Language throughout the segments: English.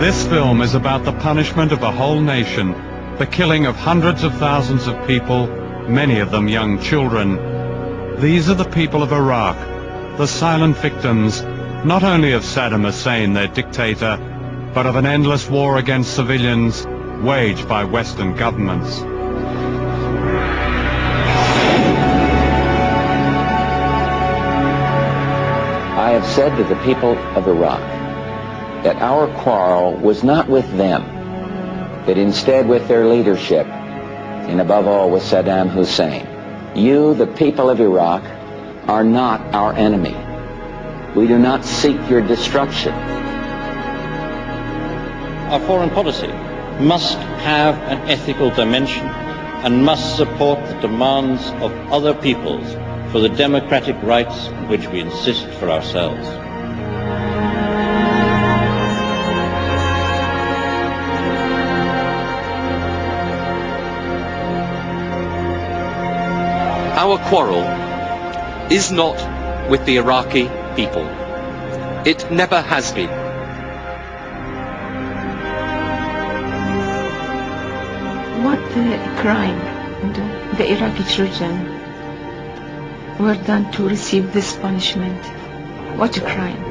This film is about the punishment of a whole nation, the killing of hundreds of thousands of people, many of them young children. These are the people of Iraq, the silent victims, not only of Saddam Hussein, their dictator, but of an endless war against civilians waged by Western governments. I have said to the people of Iraq that our quarrel was not with them, but instead with their leadership, and above all with Saddam Hussein. You, the people of Iraq, are not our enemy. We do not seek your destruction. Our foreign policy must have an ethical dimension and must support the demands of other peoples for the democratic rights which we insist for ourselves. Our quarrel is not with the Iraqi people. It never has been. What crime the Iraqi children were done to receive this punishment? What a crime.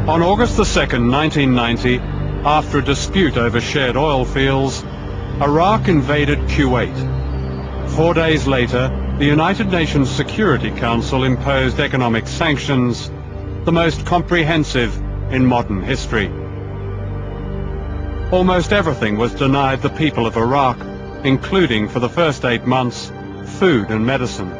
On August 2nd, 1990, after a dispute over shared oil fields, Iraq invaded Kuwait. 4 days later, the United Nations Security Council imposed economic sanctions, the most comprehensive in modern history. Almost everything was denied the people of Iraq, including, for the first 8 months, food and medicine.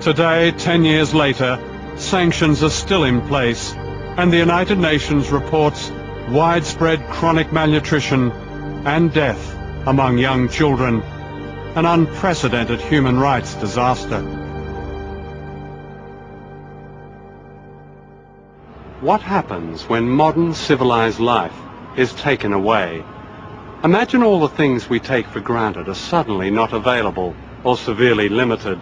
Today, 10 years later, sanctions are still in place, and the United Nations reports widespread chronic malnutrition and death among young children, an unprecedented human rights disaster. What happens when modern civilized life is taken away? Imagine all the things we take for granted are suddenly not available or severely limited.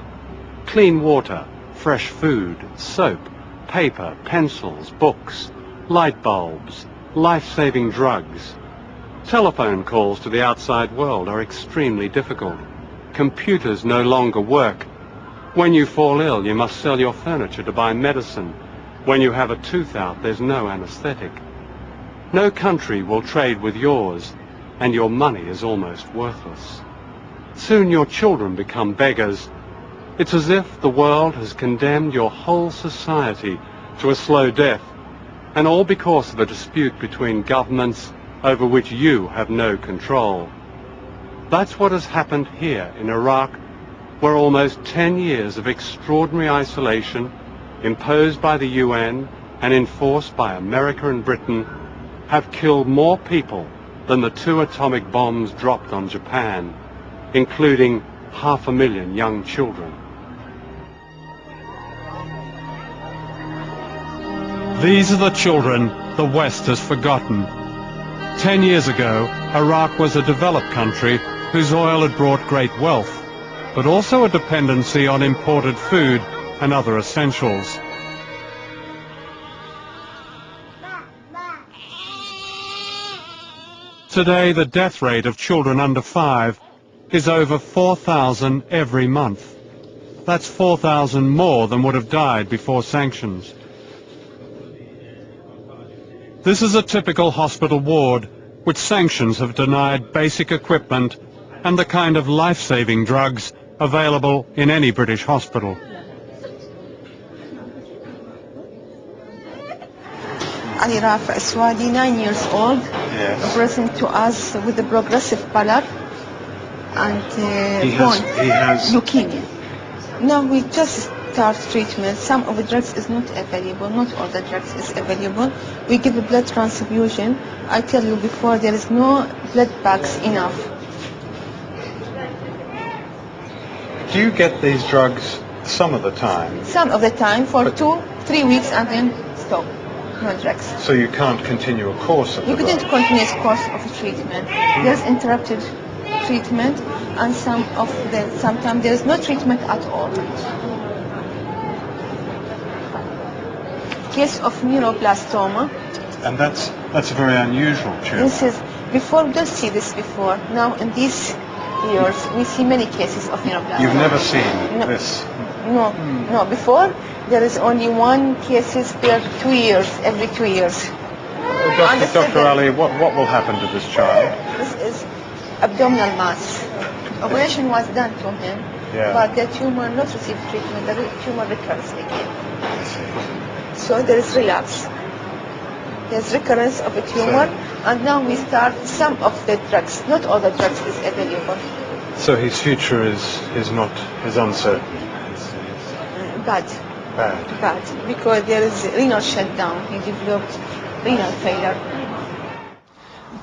Clean water, fresh food, soap, paper, pencils, books, light bulbs, life-saving drugs. Telephone calls to the outside world are extremely difficult. Computers no longer work. When you fall ill, you must sell your furniture to buy medicine. When you have a tooth out, there's no anesthetic. No country will trade with yours, and your money is almost worthless. Soon your children become beggars. It's as if the world has condemned your whole society to a slow death, and all because of a dispute between governments over which you have no control. That's what has happened here in Iraq, where almost 10 years of extraordinary isolation, imposed by the UN and enforced by America and Britain, have killed more people than the 2 atomic bombs dropped on Japan, including 500,000 young children. These are the children the West has forgotten. 10 years ago, Iraq was a developed country whose oil had brought great wealth, but also a dependency on imported food and other essentials. Today, the death rate of children under 5 is over 4,000 every month. That's 4,000 more than would have died before sanctions. This is a typical hospital ward, which sanctions have denied basic equipment and the kind of life-saving drugs available in any British hospital. Ali Rafa Aswadi, 9 years old, present to us with a progressive pallor and he has leukemia. Now we just start treatment. Some of the drugs is not available. Not all the drugs is available. We give a blood transfusion. I tell you before, there is no blood bags enough. Do you get these drugs some of the time? Some of the time for 2-3 weeks and then stop. No drugs. So you can't continue a course of the You couldn't drug? continue a course of treatment. There's interrupted treatment, and sometimes there is no treatment at all. Case of neuroblastoma. And that's a very unusual tumor. This is before. We don't see this before. Now in these years, we see many cases of neuroblastoma. You've never seen No. this? No. Before there is only one cases per 2 years, every 2 years. Dr. Ali, what will happen to this child? This is abdominal mass. Operation was done to him, but the tumor not received treatment. The tumor recurs again. So there is relapse. There's recurrence of a tumor, and now we start some of the drugs. Not all the drugs is available. So his future is uncertain. Bad, because there is renal shutdown. He developed renal failure.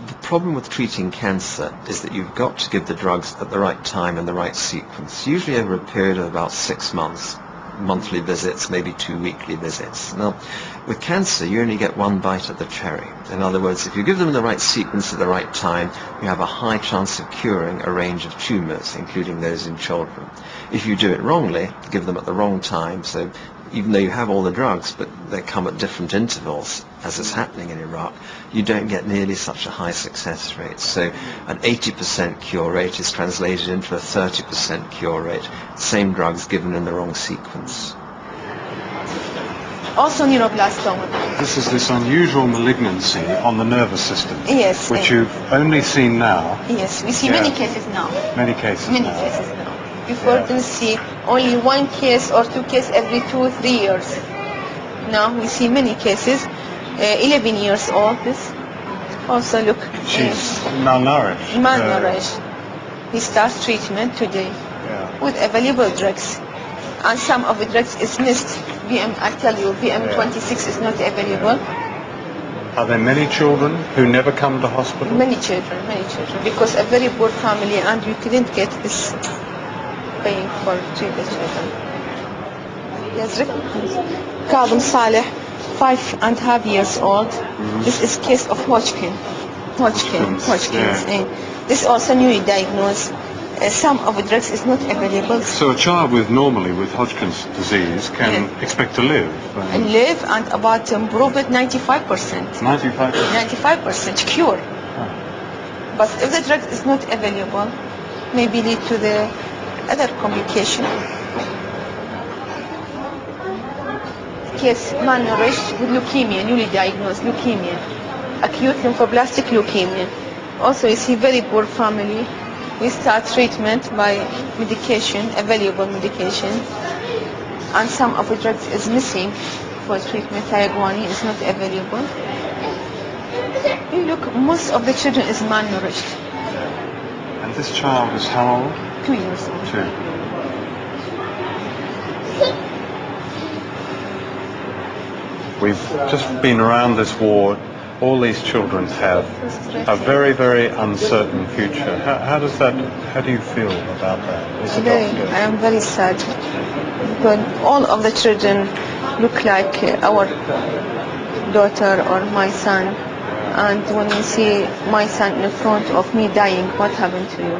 The problem with treating cancer is that you've got to give the drugs at the right time and the right sequence, usually over a period of about 6 months, monthly visits, maybe 2 weekly visits. Now, with cancer, you only get one bite at the cherry. In other words, if you give them the right sequence at the right time, you have a high chance of curing a range of tumors, including those in children. If you do it wrongly, give them at the wrong time, so even though you have all the drugs, but they come at different intervals, as is happening in Iraq, you don't get nearly such a high success rate. So an 80% cure rate is translated into a 30% cure rate, same drugs given in the wrong sequence. Also neuroblastoma. This is this unusual malignancy on the nervous system. Yes. Which you've only seen now. Yes, we see many cases now. Many cases Many now. cases now. Before we see only 1 case or 2 cases every 2-3 years. Now we see many cases. 11 years old. This also look. She's malnourished. Malnourished. He starts treatment today with available drugs, and some of the drugs is missed. I tell you, VM26 is not available. Are there many children who never come to hospital? Many children, because a very poor family, and we couldn't get this paying for treat the children. Yes, Kadam Saleh, 5.5 years old. This is case of Hodgkin's. This is also newly diagnosed. Some of the drugs is not available. So a child normally with Hodgkin's disease can expect to live? Live, and about probably 95%. 95% cure. But if the drug is not available, maybe lead to the other complication. Case malnourished with leukemia, newly diagnosed leukemia, acute lymphoblastic leukemia. Also, you see very poor family. We start treatment by medication, available medication, and some of the drugs is missing for treatment. Thiaguani is not available. You look, most of the children is malnourished. And this child is how old? 2 years old. 2. We've just been around this ward. All these children have a very, very uncertain future. How do you feel about that as a doctor? I am very sad, because all of the children look like our daughter or my son, and when you see my son in front of me dying, what happened to you?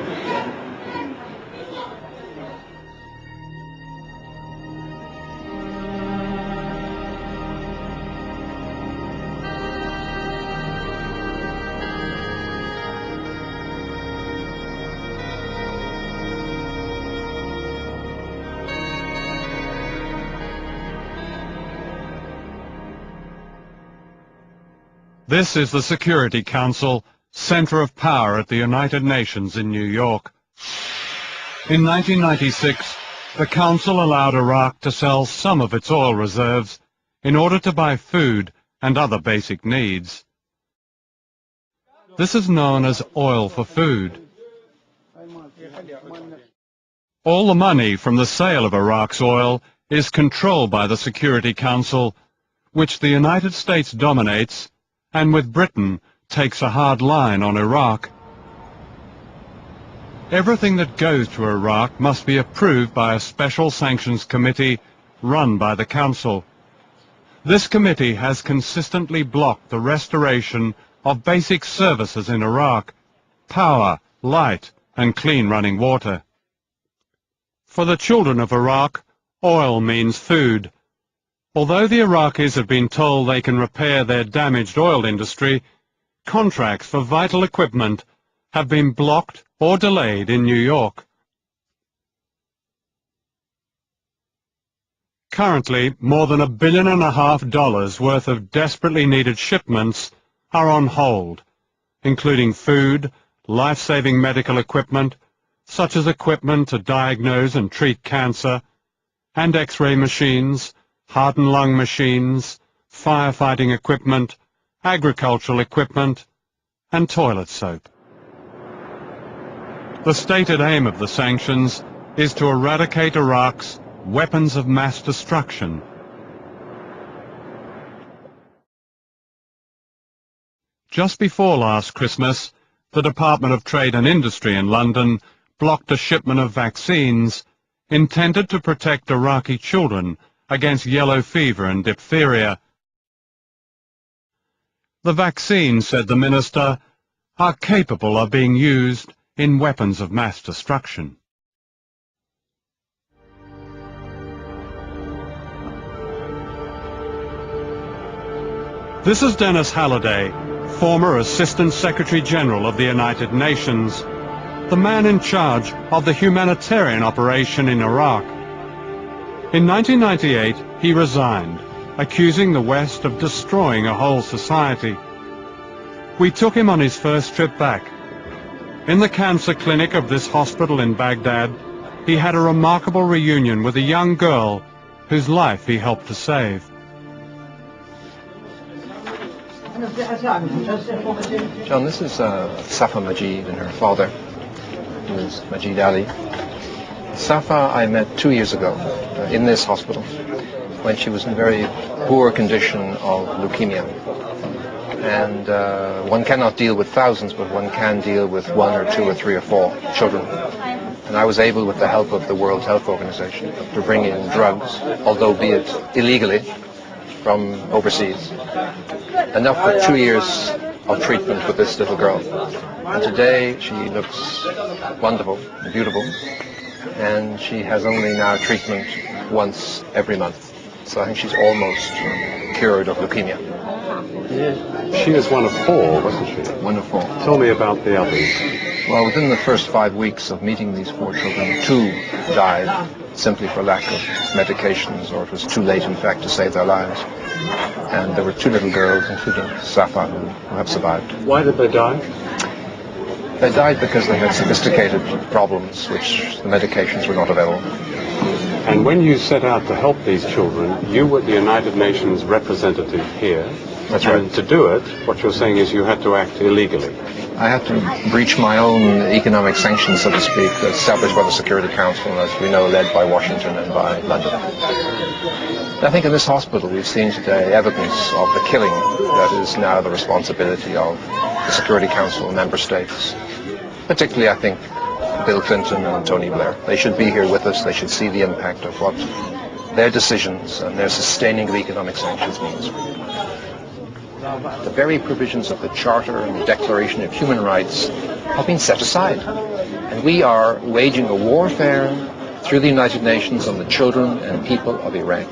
This is the Security Council, center of power at the United Nations in New York. In 1996, the Council allowed Iraq to sell some of its oil reserves in order to buy food and other basic needs. This is known as oil for food. All the money from the sale of Iraq's oil is controlled by the Security Council, which the United States dominates, and with Britain takes a hard line on Iraq. Everything that goes to Iraq must be approved by a special sanctions committee run by the Council. This committee has consistently blocked the restoration of basic services in Iraq: power, light, and clean running water. For the children of Iraq, oil means food. Although the Iraqis have been told they can repair their damaged oil industry, contracts for vital equipment have been blocked or delayed in New York. Currently, more than $1.5 billion worth of desperately needed shipments are on hold, including food, life-saving medical equipment, such as equipment to diagnose and treat cancer, and X-ray machines, heart and lung machines, firefighting equipment, agricultural equipment, and toilet soap. The stated aim of the sanctions is to eradicate Iraq's weapons of mass destruction. Just before last Christmas, the Department of Trade and Industry in London blocked a shipment of vaccines intended to protect Iraqi children against yellow fever and diphtheria. The vaccines, said the minister, are capable of being used in weapons of mass destruction. This is Dennis Halliday, former Assistant Secretary General of the United Nations, the man in charge of the humanitarian operation in Iraq. In 1998, he resigned, accusing the West of destroying a whole society. We took him on his first trip back. In the cancer clinic of this hospital in Baghdad, he had a remarkable reunion with a young girl whose life he helped to save. John, this is Safa Majid and her father, who is Majid Ali. Safa I met 2 years ago in this hospital when she was in very poor condition of leukemia. And one cannot deal with thousands, but one can deal with 1 or 2 or 3 or 4 children. And I was able, with the help of the World Health Organization, to bring in drugs, although be it illegally, from overseas. Enough for 2 years of treatment with this little girl. And today she looks wonderful, beautiful, and she has only now treatment once every month. So I think she's almost cured of leukemia. She was one of 4, wasn't she? One of 4. Tell me about the others. Well, within the first 5 weeks of meeting these 4 children, 2 died simply for lack of medications, or it was too late, in fact, to save their lives. And there were 2 little girls, including Safa, who have survived. Why did they die? They died because they had sophisticated problems which the medications were not available. And when you set out to help these children, you were the United Nations representative here. That's right. And to do it, what you're saying is you had to act illegally. I had to breach my own economic sanctions, so to speak, established by the Security Council, as we know, led by Washington and by London. I think in this hospital we've seen today evidence of the killing that is now the responsibility of the Security Council member states. Particularly, I think, Bill Clinton and Tony Blair. They should be here with us. They should see the impact of what their decisions and their sustaining of economic sanctions means. The very provisions of the Charter and the Declaration of Human Rights have been set aside. And we are waging a warfare through the United Nations on the children and people of Iraq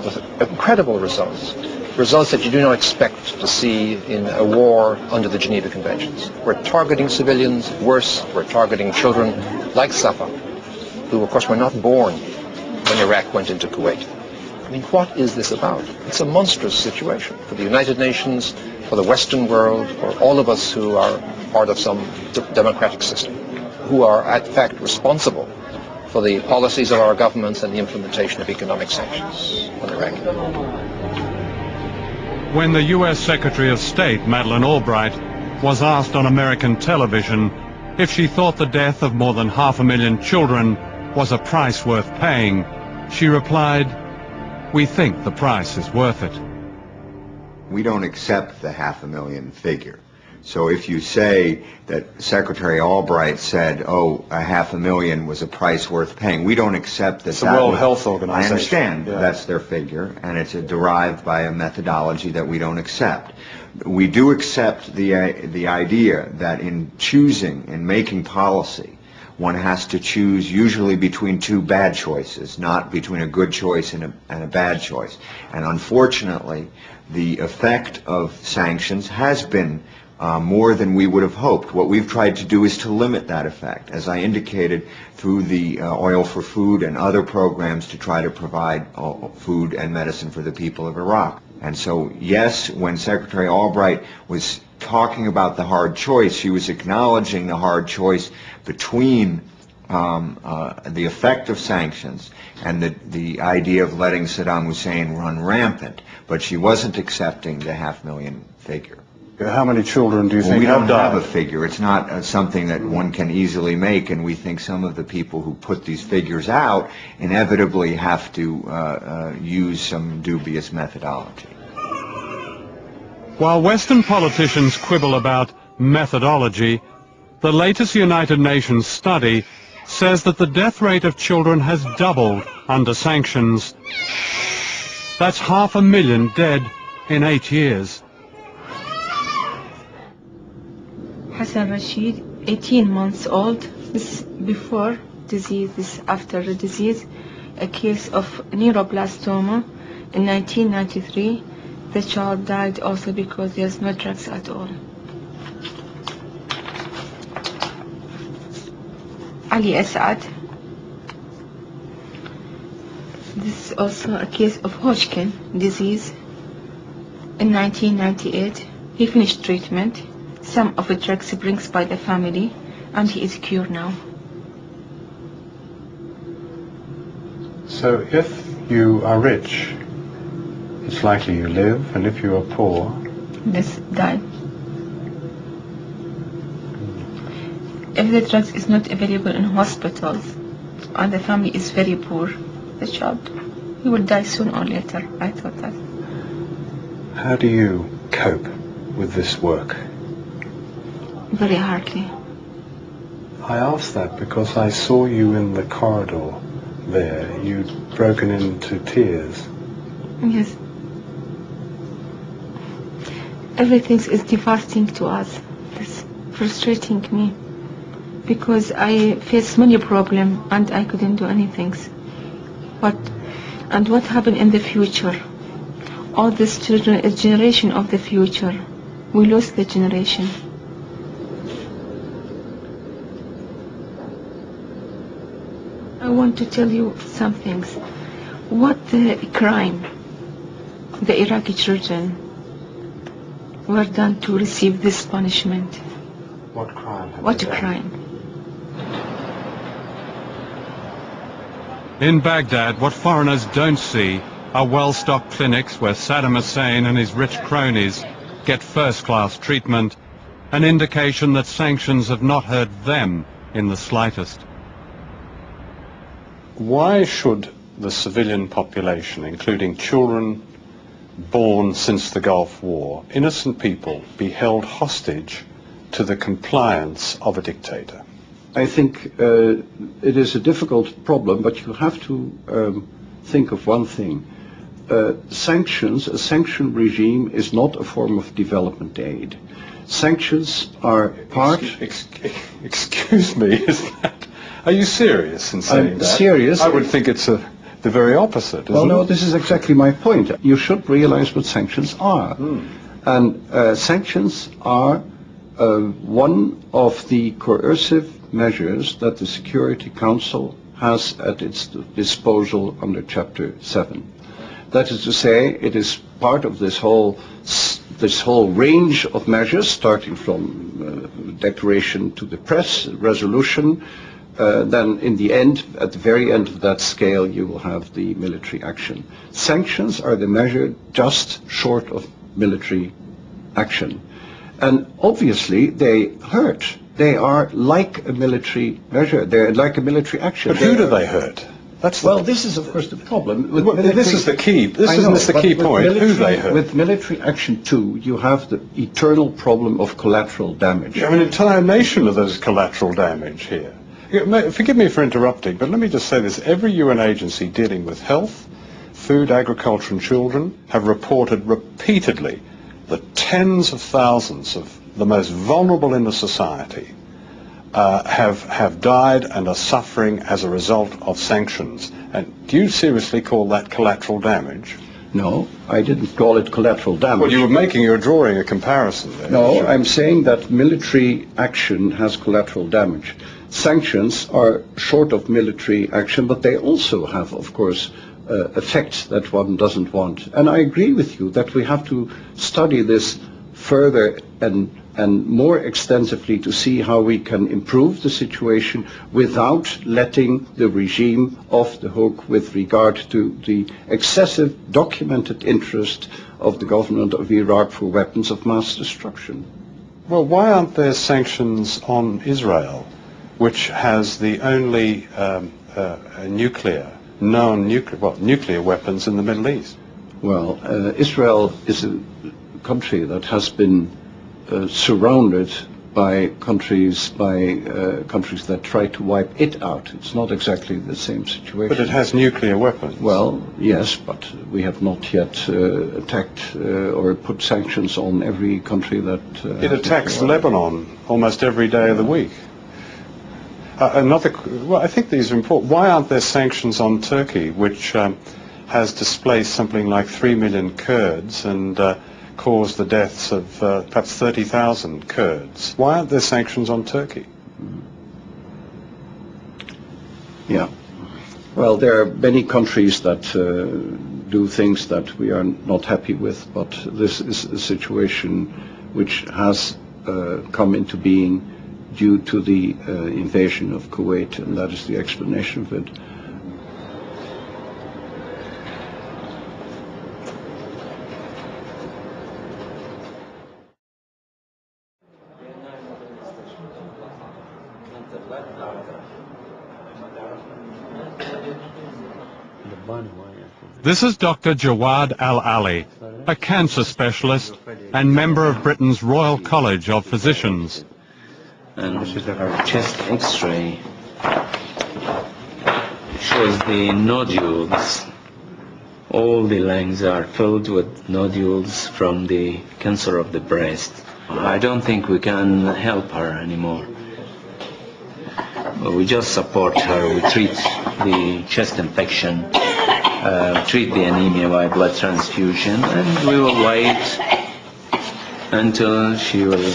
with incredible results. Results that you do not expect to see in a war under the Geneva Conventions. We're targeting civilians. Worse, we're targeting children like Safa, who of course were not born when Iraq went into Kuwait. I mean, what is this about? It's a monstrous situation for the United Nations, for the Western world, for all of us who are part of some democratic system, who are, in fact, responsible for the policies of our governments and the implementation of economic sanctions on Iraq. When the U.S. Secretary of State, Madeleine Albright, was asked on American television if she thought the death of more than 500,000 children was a price worth paying, she replied, "We think the price is worth it." We don't accept the 500,000 figure. So if you say that Secretary Albright said, oh, 500,000 was a price worth paying, we don't accept that. It's the World Health Organization. I understand. Yeah. That's their figure, and it's derived by a methodology that we don't accept. We do accept the idea that in choosing and making policy, one has to choose usually between two bad choices, not between a good choice and a bad choice. And unfortunately, the effect of sanctions has been more than we would have hoped. What we've tried to do is to limit that effect, as I indicated, through the Oil for Food and other programs to try to provide food and medicine for the people of Iraq. And so, yes, when Secretary Albright was talking about the hard choice, she was acknowledging the hard choice between the effect of sanctions and the idea of letting Saddam Hussein run rampant, but she wasn't accepting the 500,000 figure. How many children do you think we don't have died? have a figure. It's not something that one can easily make, and we think some of the people who put these figures out inevitably have to use some dubious methodology. While Western politicians quibble about methodology, the latest United Nations study says that the death rate of children has doubled under sanctions. That's 500,000 dead in 8 years. Hassan Rashid, 18 months old. This before disease, this after the disease. A case of neuroblastoma in 1993. The child died also because there's no drugs at all. Ali Assad. This is also a case of Hodgkin disease in 1998. He finished treatment. Some of the drugs brings by the family, and he is cured now. So if you are rich, it's likely you live, and if you are poor, This die. If the drugs is not available in hospitals, and the family is very poor, the child, he will die soon or later. I thought that. how do you cope with this work? Very hardly. I asked that because I saw you in the corridor there. You'd broken into tears. Yes. Everything is devastating to us. It's frustrating me because I face many problems and I couldn't do anything. What happened in the future? All these children is generation of the future. We lost the generation. I want to tell you some things. What the crime the Iraqi children were done to receive this punishment? What crime? What crime? In Baghdad, what foreigners don't see are well-stocked clinics where Saddam Hussein and his rich cronies get first-class treatment, an indication that sanctions have not hurt them in the slightest. Why should the civilian population, including children born since the Gulf War, innocent people, be held hostage to the compliance of a dictator? I think it is a difficult problem, but you have to think of one thing. Sanctions, a sanction regime is not a form of development aid. Sanctions are part... Excuse me, are you serious in saying I'm that? serious. I would think it's the very opposite, Well, isn't no, it? this is exactly my point. You should realize what sanctions are. And sanctions are one of the coercive measures that the Security Council has at its disposal under Chapter 7. That is to say, it is part of this whole range of measures, starting from declaration to the press, resolution. Then in the end, at the very end of that scale, you will have the military action. Sanctions are the measure just short of military action. And obviously they hurt. They are like a military measure. They're like a military action. But who do they hurt? Well, this is of course the problem. This is the key. This is the key point. Who they hurt? With military action too, you have the eternal problem of collateral damage. You have an entire nation of those collateral damage here. Forgive me for interrupting, but let me just say this. Every UN agency dealing with health, food, agriculture and children have reported repeatedly that tens of thousands of the most vulnerable in the society have died and are suffering as a result of sanctions. And do you seriously call that collateral damage? No, I didn't call it collateral damage. Well, you're drawing a comparison there. No, I'm saying that military action has collateral damage. Sanctions are short of military action, but they also have, of course, effects that one doesn't want. And I agree with you that we have to study this further and more extensively to see how we can improve the situation without letting the regime off the hook with regard to the excessive documented interest of the government of Iraq for weapons of mass destruction. Well, why aren't there sanctions on Israel, which has the only nuclear weapons in the Middle East? Well, Israel is a country that has been surrounded by countries that try to wipe it out. It's not exactly the same situation. But it has nuclear weapons. Well, yes, but we have not yet attacked or put sanctions on every country that... it attacks Lebanon almost every day of the week. I think these are important. Why aren't there sanctions on Turkey, which has displaced something like 3 million Kurds and caused the deaths of perhaps 30,000 Kurds? Why aren't there sanctions on Turkey? Yeah. Well, there are many countries that do things that we are not happy with, but this is a situation which has come into being due to the invasion of Kuwait, and that is the explanation of it. This is Dr. Jawad Al-Ali, a cancer specialist and member of Britain's Royal College of Physicians. And this is our chest X-ray. It shows the nodules. All the lungs are filled with nodules from the cancer of the breast. I don't think we can help her anymore. We just support her. We treat the chest infection, treat the anemia by blood transfusion, and we will wait until she will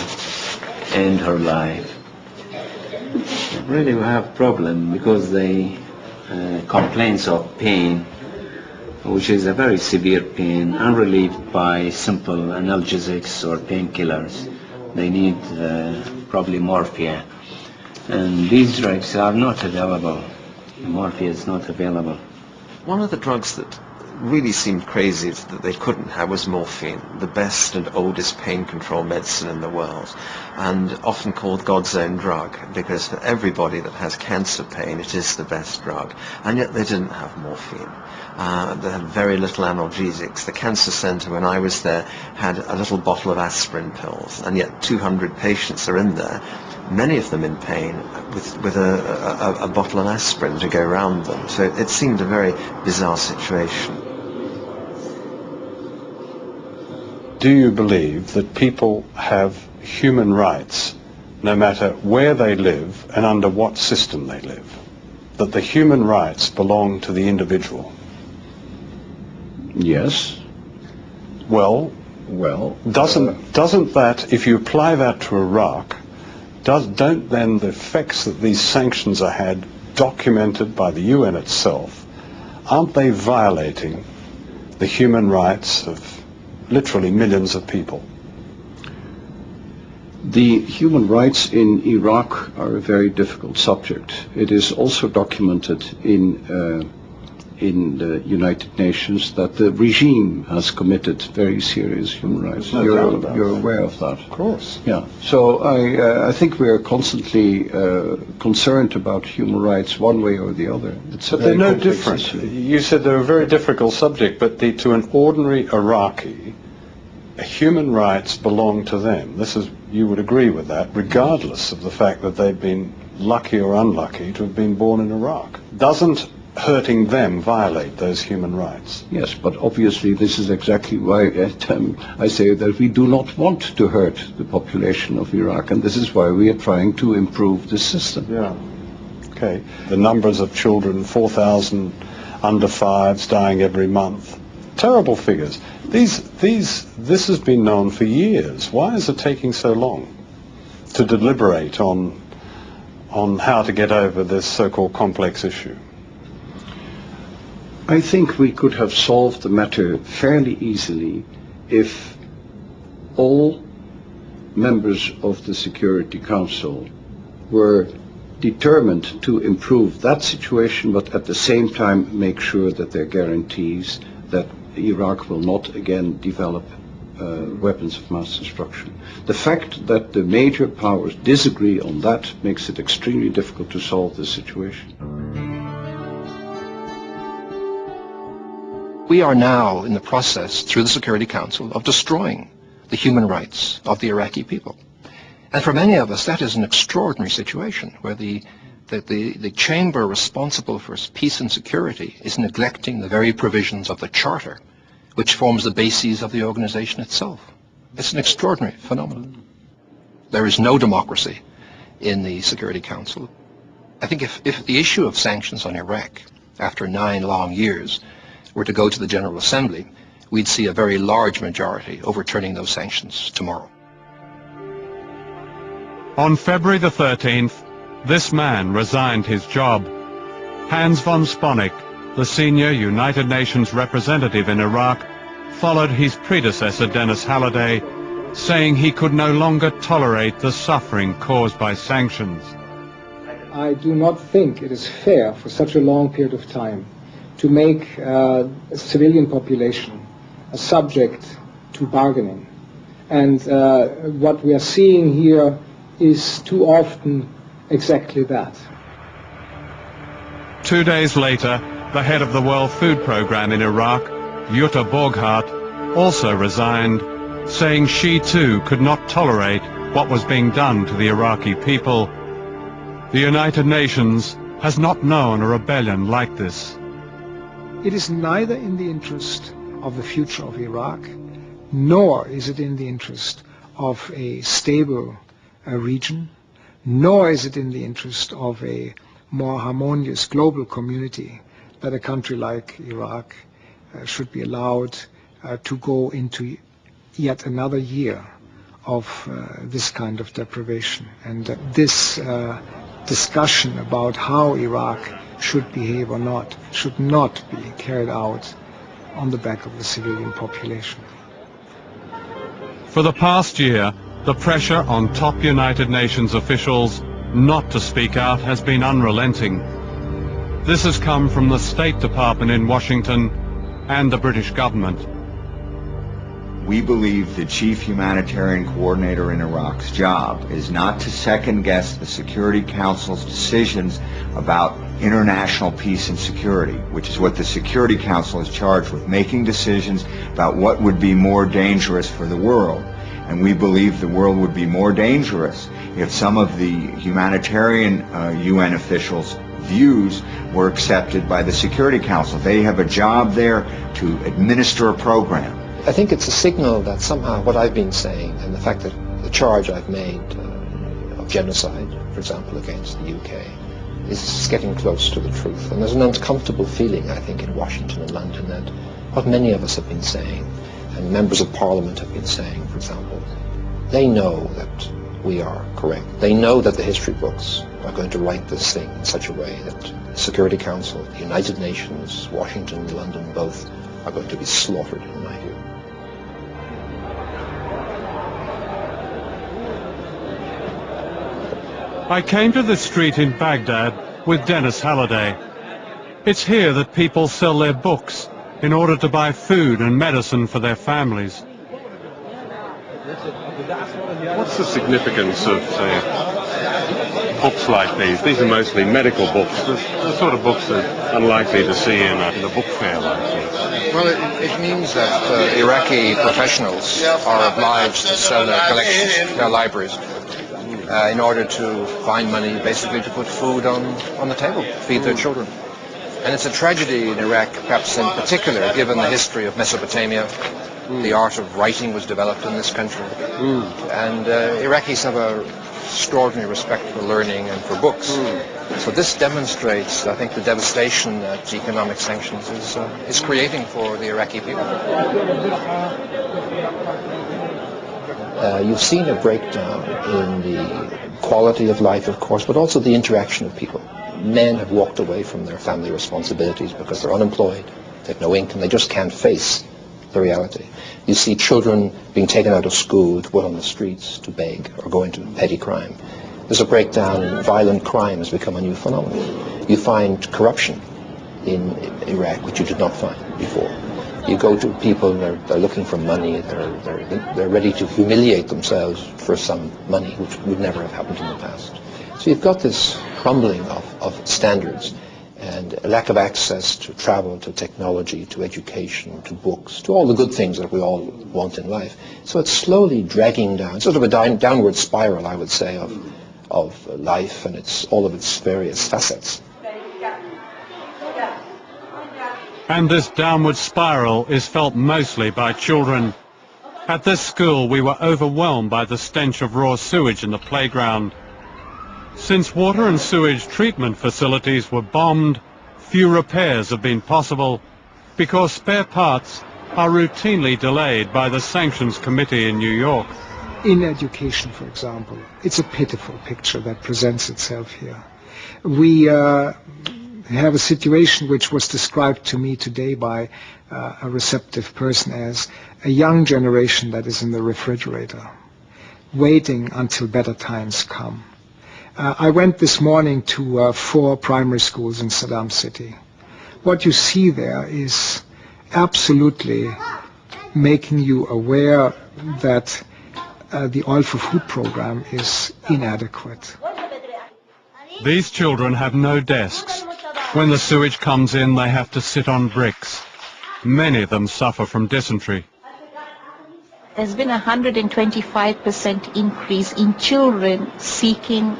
end her life. Really we have problem because they complaints of pain, which is a very severe pain, unrelieved by simple analgesics or painkillers. They need probably morphia. And these drugs are not available. Morphia is not available. One of the drugs that really seemed crazy that they couldn't have was morphine, the best and oldest pain control medicine in the world, and often called God's own drug, because for everybody that has cancer pain, it is the best drug. And yet they didn't have morphine. They had very little analgesics. The cancer center, when I was there, had a little bottle of aspirin pills, and yet 200 patients are in there, many of them in pain, with a bottle of aspirin to go around them. So it seemed a very bizarre situation. Do you believe that people have human rights no matter where they live and under what system they live? That the human rights belong to the individual? Yes. Well, doesn't that, if you apply that to Iraq, don't then the effects that these sanctions are had, documented by the UN itself, aren't they violating the human rights of literally millions of people? The human rights in Iraq are a very difficult subject. It is also documented in in the United Nations that the regime has committed very serious human rights. You're aware of that? Of course. Yeah. So I think we are constantly concerned about human rights one way or the other. But they're no different. You said they're a very difficult subject, but to an ordinary Iraqi, human rights belong to them. You would agree with that, regardless of the fact that they've been lucky or unlucky to have been born in Iraq. Doesn't hurting them violate those human rights? Yes, but obviously this is exactly why I say that we do not want to hurt the population of Iraq, and this is why we are trying to improve the system. Yeah. Okay. The numbers of children, 4,000 under fives dying every month. Terrible figures. This has been known for years. Why is it taking so long to deliberate on how to get over this so-called complex issue? I think we could have solved the matter fairly easily if all members of the Security Council were determined to improve that situation, but at the same time make sure that there are guarantees that Iraq will not again develop weapons of mass destruction. The fact that the major powers disagree on that makes it extremely difficult to solve this situation. We are now in the process, through the Security Council, of destroying the human rights of the Iraqi people. And for many of us, that is an extraordinary situation, where the chamber responsible for peace and security is neglecting the very provisions of the Charter, which forms the basis of the organization itself. It's an extraordinary phenomenon. There is no democracy in the Security Council. I think if the issue of sanctions on Iraq, after 9 long years, were to go to the General Assembly, we'd see a very large majority overturning those sanctions tomorrow. On February the 13th, this man resigned his job. Hans von Sponik, the senior United Nations representative in Iraq, followed his predecessor Dennis Halliday, saying he could no longer tolerate the suffering caused by sanctions. I do not think it is fair for such a long period of time to make a civilian population a subject to bargaining. And what we are seeing here is too often exactly that. 2 days later, the head of the World Food Programme in Iraq, Jutta Borghardt, also resigned, saying she too could not tolerate what was being done to the Iraqi people. The United Nations has not known a rebellion like this. It is neither in the interest of the future of Iraq, nor is it in the interest of a stable region, nor is it in the interest of a more harmonious global community that a country like Iraq should be allowed to go into yet another year of this kind of deprivation. And this discussion about how Iraq should behave or not should not be carried out on the back of the civilian population. For the past year, the pressure on top United Nations officials not to speak out has been unrelenting. This has come from the State Department in Washington and the British government. We believe the chief humanitarian coordinator in Iraq's job is not to second-guess the Security Council's decisions about international peace and security, which is what the Security Council is charged with, making decisions about what would be more dangerous for the world. And we believe the world would be more dangerous if some of the humanitarian UN officials' views were accepted by the Security Council. They have a job there to administer a program. I think it's a signal that somehow what I've been saying, and the fact that the charge I've made of genocide, for example, against the UK, is getting close to the truth. And there's an uncomfortable feeling, I think, in Washington and London that what many of us have been saying, and members of Parliament have been saying, for example, they know that we are correct. They know that the history books are going to write this thing in such a way that the Security Council, the United Nations, Washington and London both are going to be slaughtered, in my view. I came to the street in Baghdad with Dennis Halliday. It's here that people sell their books in order to buy food and medicine for their families. What's the significance of, say, books like these? These are mostly medical books, the sort of books that are unlikely to see in a book fair like this. Well, it means that Iraqi professionals are obliged to sell their collections, their libraries, in order to find money, basically to put food on the table, feed their children. And it's a tragedy in Iraq, perhaps in particular, given the history of Mesopotamia. The art of writing was developed in this country. And Iraqis have an extraordinary respect for learning and for books. So this demonstrates, I think, the devastation that economic sanctions is creating for the Iraqi people. You've seen a breakdown in the quality of life, of course, but also the interaction of people. Men have walked away from their family responsibilities because they're unemployed, they have no income, they just can't face the reality. You see children being taken out of school to put on the streets to beg or go into petty crime. There's a breakdown in violent crime has become a new phenomenon. You find corruption in Iraq which you did not find before. You go to people, they're looking for money, they're ready to humiliate themselves for some money, which would never have happened in the past. So you've got this crumbling of standards and a lack of access to travel, to technology, to education, to books, to all the good things that we all want in life. So it's slowly dragging down, sort of a downward spiral, I would say, of life and all of its various facets. And this downward spiral is felt mostly by children. At this school, we were overwhelmed by the stench of raw sewage in the playground. Since water and sewage treatment facilities were bombed, few repairs have been possible because spare parts are routinely delayed by the Sanctions Committee in New York. In education, for example, it's a pitiful picture that presents itself here. We have a situation which was described to me today by a receptive person as a young generation that is in the refrigerator, waiting until better times come. I went this morning to 4 primary schools in Saddam City. What you see there is absolutely making you aware that the Oil for Food program is inadequate. These children have no desks. When the sewage comes in, they have to sit on bricks. Many of them suffer from dysentery. There's been a 125% increase in children seeking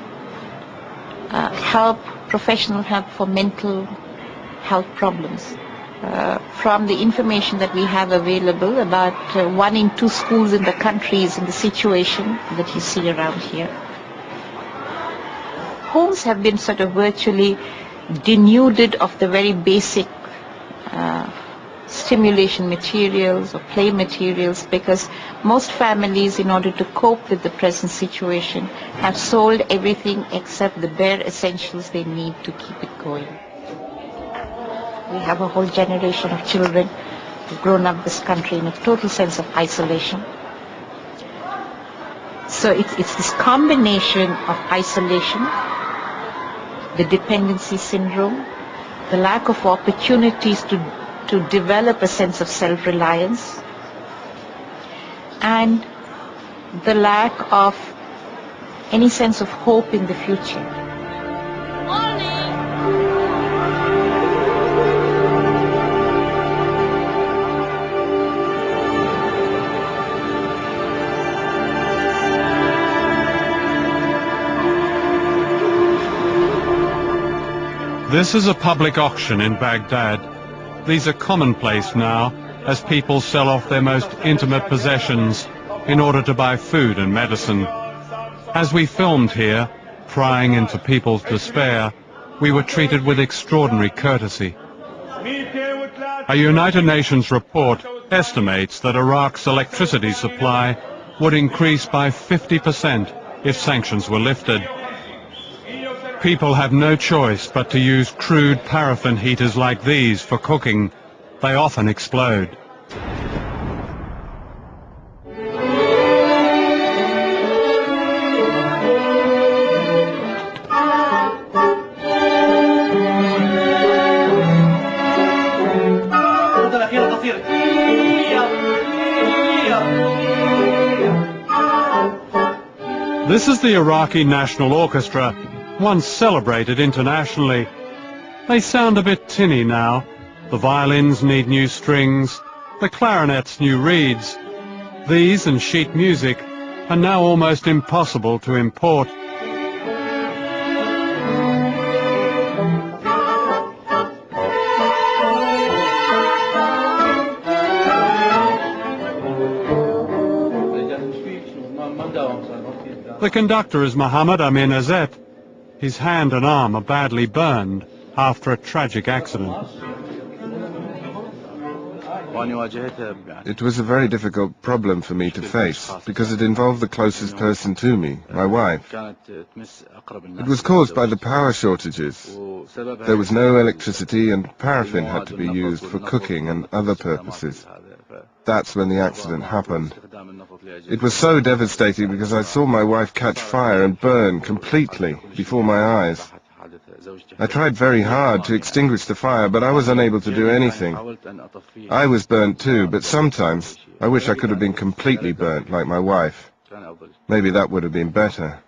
help, professional help for mental health problems. From the information that we have available, about 1 in 2 schools in the country is in the situation that you see around here. Homes have been sort of virtually denuded of the very basic stimulation materials or play materials, because most families, in order to cope with the present situation, have sold everything except the bare essentials they need to keep it going. We have a whole generation of children who've grown up this country in a total sense of isolation. So it's this combination of isolation, the dependency syndrome, the lack of opportunities to develop a sense of self-reliance, and the lack of any sense of hope in the future. This is a public auction in Baghdad. These are commonplace now as people sell off their most intimate possessions in order to buy food and medicine. As we filmed here, prying into people's despair, we were treated with extraordinary courtesy. A United Nations report estimates that Iraq's electricity supply would increase by 50% if sanctions were lifted. People have no choice but to use crude paraffin heaters like these for cooking. They often explode. This is the Iraqi National Orchestra, once celebrated internationally. They sound a bit tinny now. The violins need new strings, the clarinets new reeds. These and sheet music are now almost impossible to import. The conductor is Mohammed Amin Azet. His hand and arm are badly burned after a tragic accident. It was a very difficult problem for me to face because it involved the closest person to me, my wife. It was caused by the power shortages. There was no electricity and paraffin had to be used for cooking and other purposes. That's when the accident happened. It was so devastating because I saw my wife catch fire and burn completely before my eyes. I tried very hard to extinguish the fire, but I was unable to do anything. I was burnt too, but sometimes I wish I could have been completely burnt like my wife. Maybe that would have been better.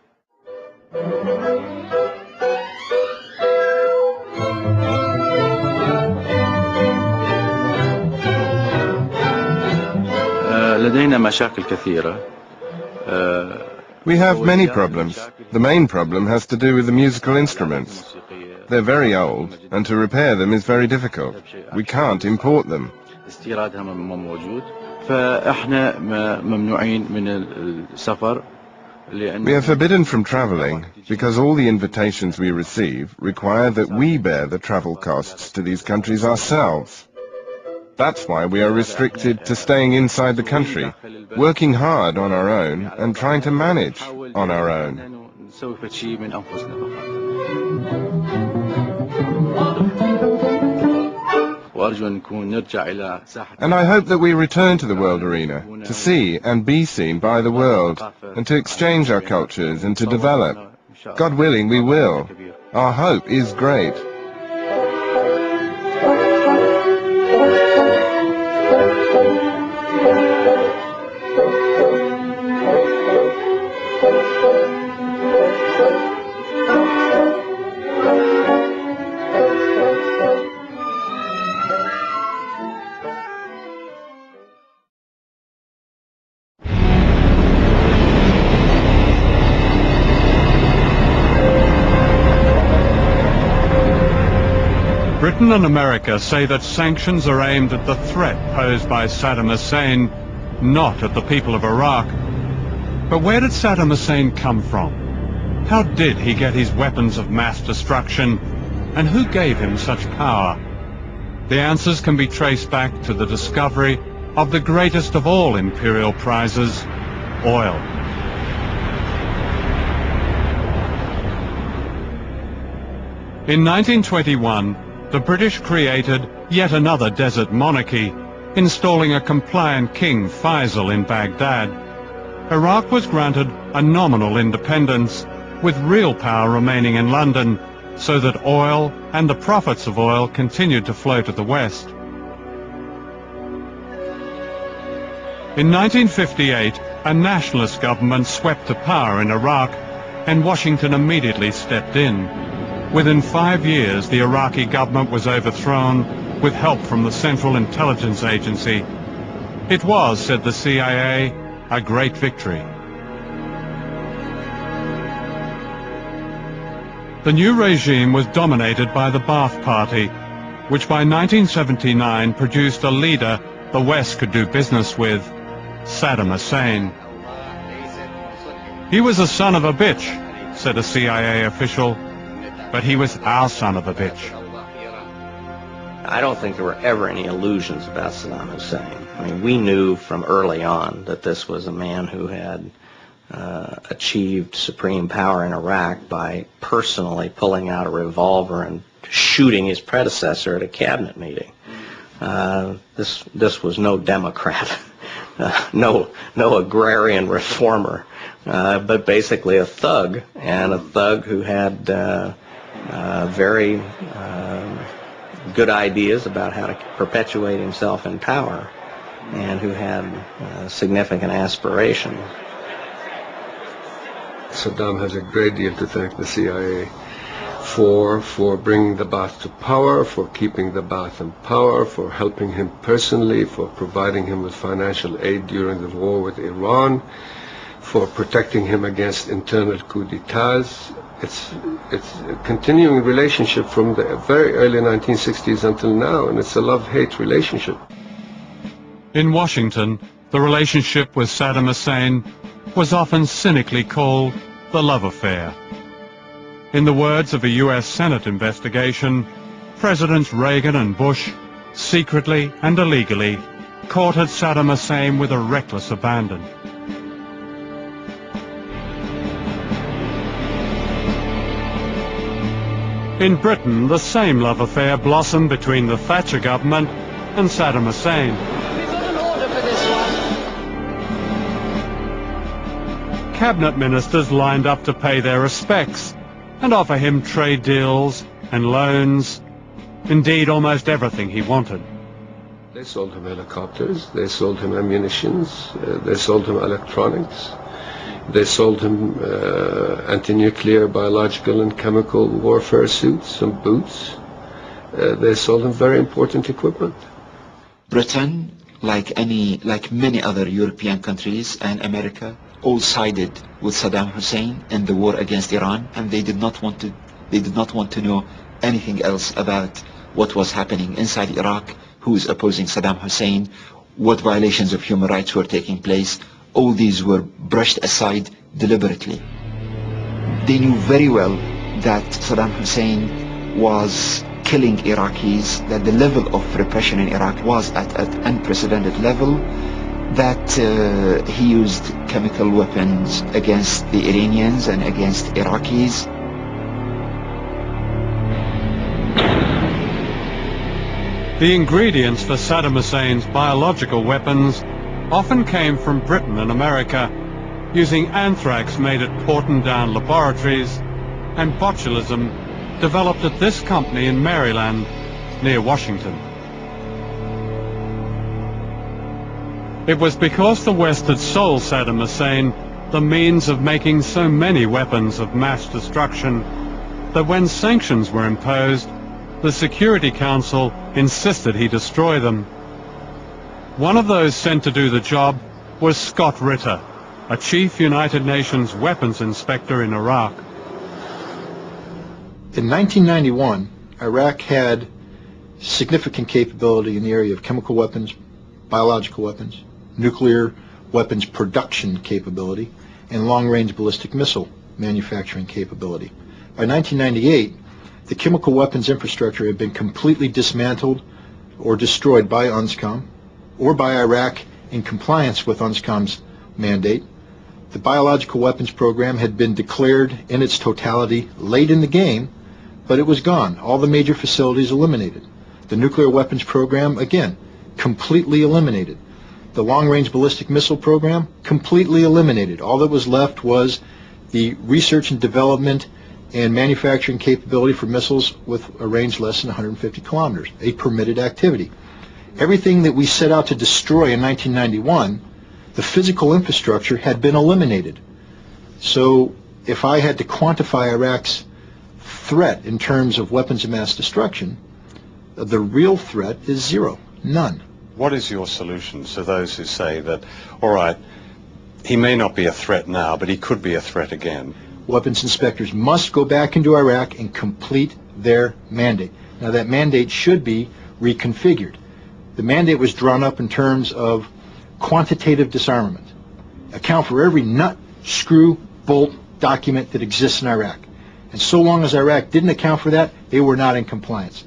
We have many problems. The main problem has to do with the musical instruments. They're very old, and to repair them is very difficult. We can't import them. We are forbidden from traveling because all the invitations we receive require that we bear the travel costs to these countries ourselves. That's why we are restricted to staying inside the country, working hard on our own and trying to manage on our own. And I hope that we return to the world arena, to see and be seen by the world, and to exchange our cultures and to develop. God willing, we will. Our hope is great. Britain and America say that sanctions are aimed at the threat posed by Saddam Hussein, not at the people of Iraq. But where did Saddam Hussein come from? How did he get his weapons of mass destruction? And who gave him such power? The answers can be traced back to the discovery of the greatest of all imperial prizes, oil. In 1921, the British created yet another desert monarchy, installing a compliant king, Faisal, in Baghdad. Iraq was granted a nominal independence, with real power remaining in London, so that oil and the profits of oil continued to flow to the west. In 1958, a nationalist government swept to power in Iraq, and Washington immediately stepped in. Within 5 years, the Iraqi government was overthrown with help from the Central Intelligence Agency. It was, said the CIA, a great victory. The new regime was dominated by the Ba'ath Party, which by 1979 produced a leader the West could do business with, Saddam Hussein. He was a son of a bitch, said a CIA official. But he was our son of a bitch. I don't think there were ever any illusions about Saddam Hussein. I mean, we knew from early on that this was a man who had achieved supreme power in Iraq by personally pulling out a revolver and shooting his predecessor at a cabinet meeting. This was no Democrat, no agrarian reformer, but basically a thug, and a thug who had very good ideas about how to perpetuate himself in power, and who had significant aspirations. Saddam has a great deal to thank the CIA for bringing the Ba'ath to power, for keeping the Ba'ath in power, for helping him personally, for providing him with financial aid during the war with Iran, for protecting him against internal coups d'etats. It's a continuing relationship from the very early 1960s until now, and it's a love-hate relationship. In Washington, the relationship with Saddam Hussein was often cynically called the love affair. In the words of a US Senate investigation, Presidents Reagan and Bush secretly and illegally courted Saddam Hussein with a reckless abandon. In Britain, the same love affair blossomed between the Thatcher government and Saddam Hussein. Cabinet ministers lined up to pay their respects and offer him trade deals and loans, indeed almost everything he wanted. They sold him helicopters, they sold him ammunitions, they sold him electronics, they sold him anti-nuclear, biological and chemical warfare suits and boots. They sold him very important equipment. Britain, like many other European countries and America, all sided with Saddam Hussein in the war against Iran, and they did not want to know anything else about what was happening inside Iraq, who is opposing Saddam Hussein, what violations of human rights were taking place. All these were brushed aside deliberately. They knew very well that Saddam Hussein was killing Iraqis, that the level of repression in Iraq was at an unprecedented level, that he used chemical weapons against the Iranians and against Iraqis. The ingredients for Saddam Hussein's biological weapons often came from Britain and America, using anthrax made at Porton-Down laboratories and botulism developed at this company in Maryland, near Washington. It was because the West had sold Saddam Hussein the means of making so many weapons of mass destruction that when sanctions were imposed, the Security Council insisted he destroy them. One of those sent to do the job was Scott Ritter, a chief United Nations weapons inspector in Iraq. In 1991, Iraq had significant capability in the area of chemical weapons, biological weapons, nuclear weapons production capability, and long-range ballistic missile manufacturing capability. By 1998, the chemical weapons infrastructure had been completely dismantled or destroyed by UNSCOM or by Iraq in compliance with UNSCOM's mandate. The biological weapons program had been declared in its totality late in the game, but it was gone. All the major facilities eliminated. The nuclear weapons program, again, completely eliminated. The long-range ballistic missile program, completely eliminated. All that was left was the research and development and manufacturing capability for missiles with a range less than 150 kilometers, a permitted activity. Everything that we set out to destroy in 1991, the physical infrastructure had been eliminated. So if I had to quantify Iraq's threat in terms of weapons of mass destruction, the real threat is zero, none. What is your solution to those who say that, all right, he may not be a threat now, but he could be a threat again? Weapons inspectors must go back into Iraq and complete their mandate. Now that mandate should be reconfigured. The mandate was drawn up in terms of quantitative disarmament. Account for every nut, screw, bolt document that exists in Iraq. And so long as Iraq didn't account for that, they were not in compliance.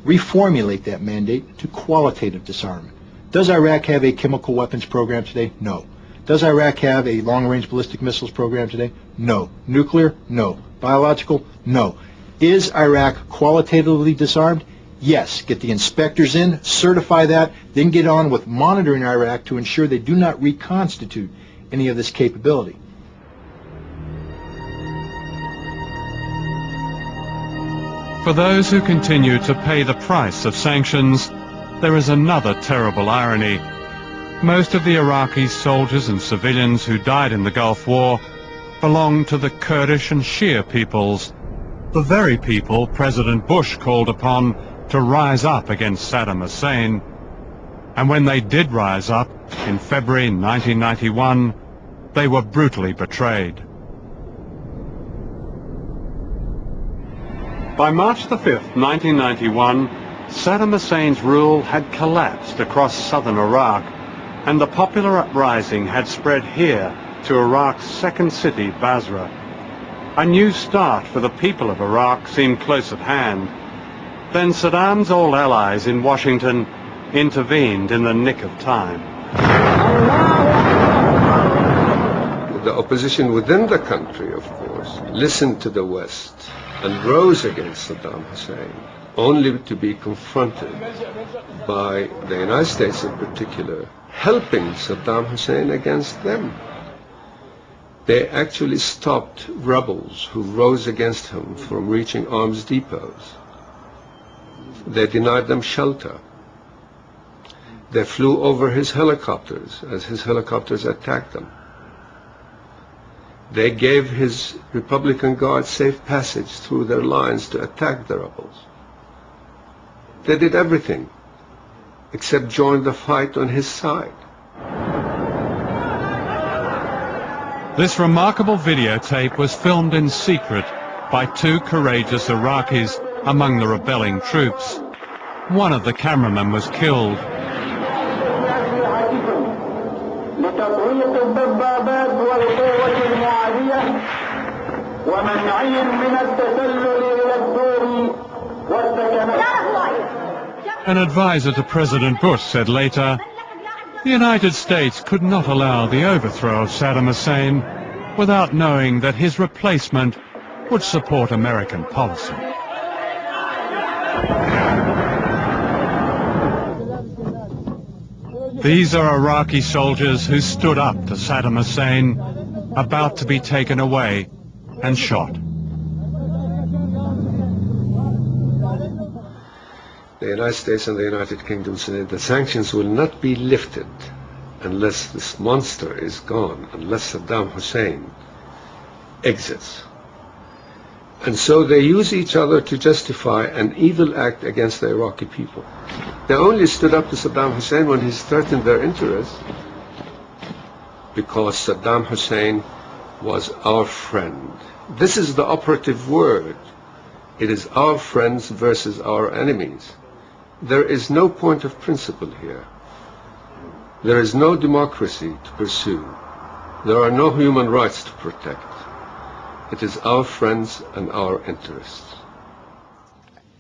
Reformulate that mandate to qualitative disarmament. Does Iraq have a chemical weapons program today? No. Does Iraq have a long-range ballistic missiles program today? No. Nuclear? No. Biological? No. Is Iraq qualitatively disarmed? Yes. Get the inspectors in, certify that, then get on with monitoring Iraq to ensure they do not reconstitute any of this capability. For those who continue to pay the price of sanctions, there is another terrible irony. Most of the Iraqi soldiers and civilians who died in the Gulf War belonged to the Kurdish and Shia peoples, the very people President Bush called upon to rise up against Saddam Hussein. And when they did rise up in February 1991, they were brutally betrayed. By March the 5th, 1991, Saddam Hussein's rule had collapsed across southern Iraq, and the popular uprising had spread here to Iraq's second city, Basra. A new start for the people of Iraq seemed close at hand. Then Saddam's old allies in Washington intervened in the nick of time. The opposition within the country, of course, listened to the West and rose against Saddam Hussein, only to be confronted by the United States in particular, helping Saddam Hussein against them. They actually stopped rebels who rose against him from reaching arms depots. They denied them shelter. They flew over his helicopters as his helicopters attacked them. They gave his Republican Guard safe passage through their lines to attack the rebels. They did everything except join the fight on his side. This remarkable videotape was filmed in secret by two courageous Iraqis among the rebelling troops. One of the cameramen was killed. An advisor to President Bush said later, the United States could not allow the overthrow of Saddam Hussein without knowing that his replacement would support American policy. These are Iraqi soldiers who stood up to Saddam Hussein, about to be taken away and shot. The United States and the United Kingdom said the sanctions will not be lifted unless this monster is gone, unless Saddam Hussein exits. And so they use each other to justify an evil act against the Iraqi people. They only stood up to Saddam Hussein when he threatened their interests, because Saddam Hussein was our friend. This is the operative word. It is our friends versus our enemies. There is no point of principle here. There is no democracy to pursue. There are no human rights to protect. It is our friends and our interests.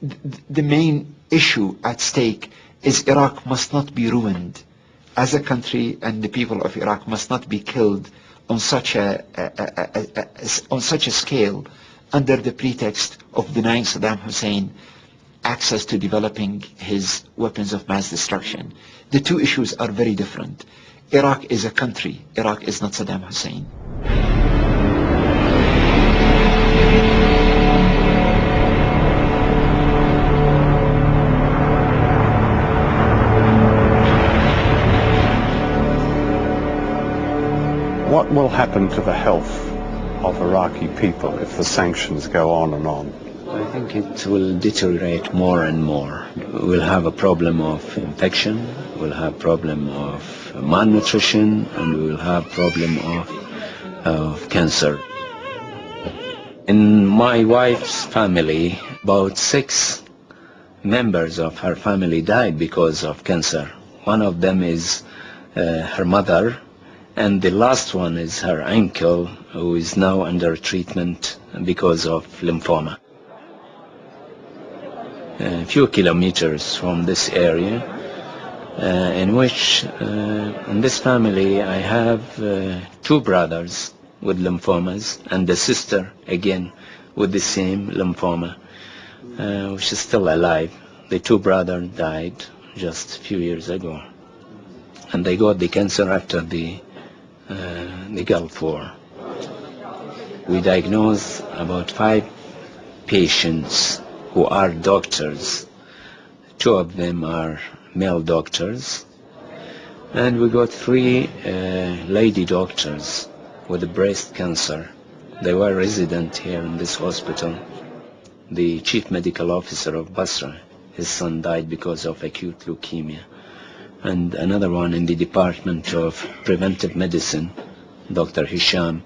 The main issue at stake is Iraq must not be ruined as a country, and the people of Iraq must not be killed on such a scale under the pretext of denying Saddam Hussein access to developing his weapons of mass destruction. The two issues are very different. Iraq is a country. Iraq is not Saddam Hussein. What will happen to the health of Iraqi people if the sanctions go on and on? I think it will deteriorate more and more. We'll have a problem of infection, we'll have problem of malnutrition, and we will have problem of cancer. In my wife's family, about 6 members of her family died because of cancer. One of them is her mother, and the last one is her uncle, who is now under treatment because of lymphoma. A few kilometers from this area, in which in this family I have 2 brothers with lymphomas and a sister again with the same lymphoma, which is still alive. The 2 brothers died just a few years ago, and they got the cancer after the Gulf War. We diagnosed about 5 patients who are doctors. 2 of them are male doctors, and we got 3 lady doctors with breast cancer they were resident here in this hospital. The chief medical officer of Basra, his son died because of acute leukemia. And another one in the Department of Preventive Medicine, Dr. Hisham,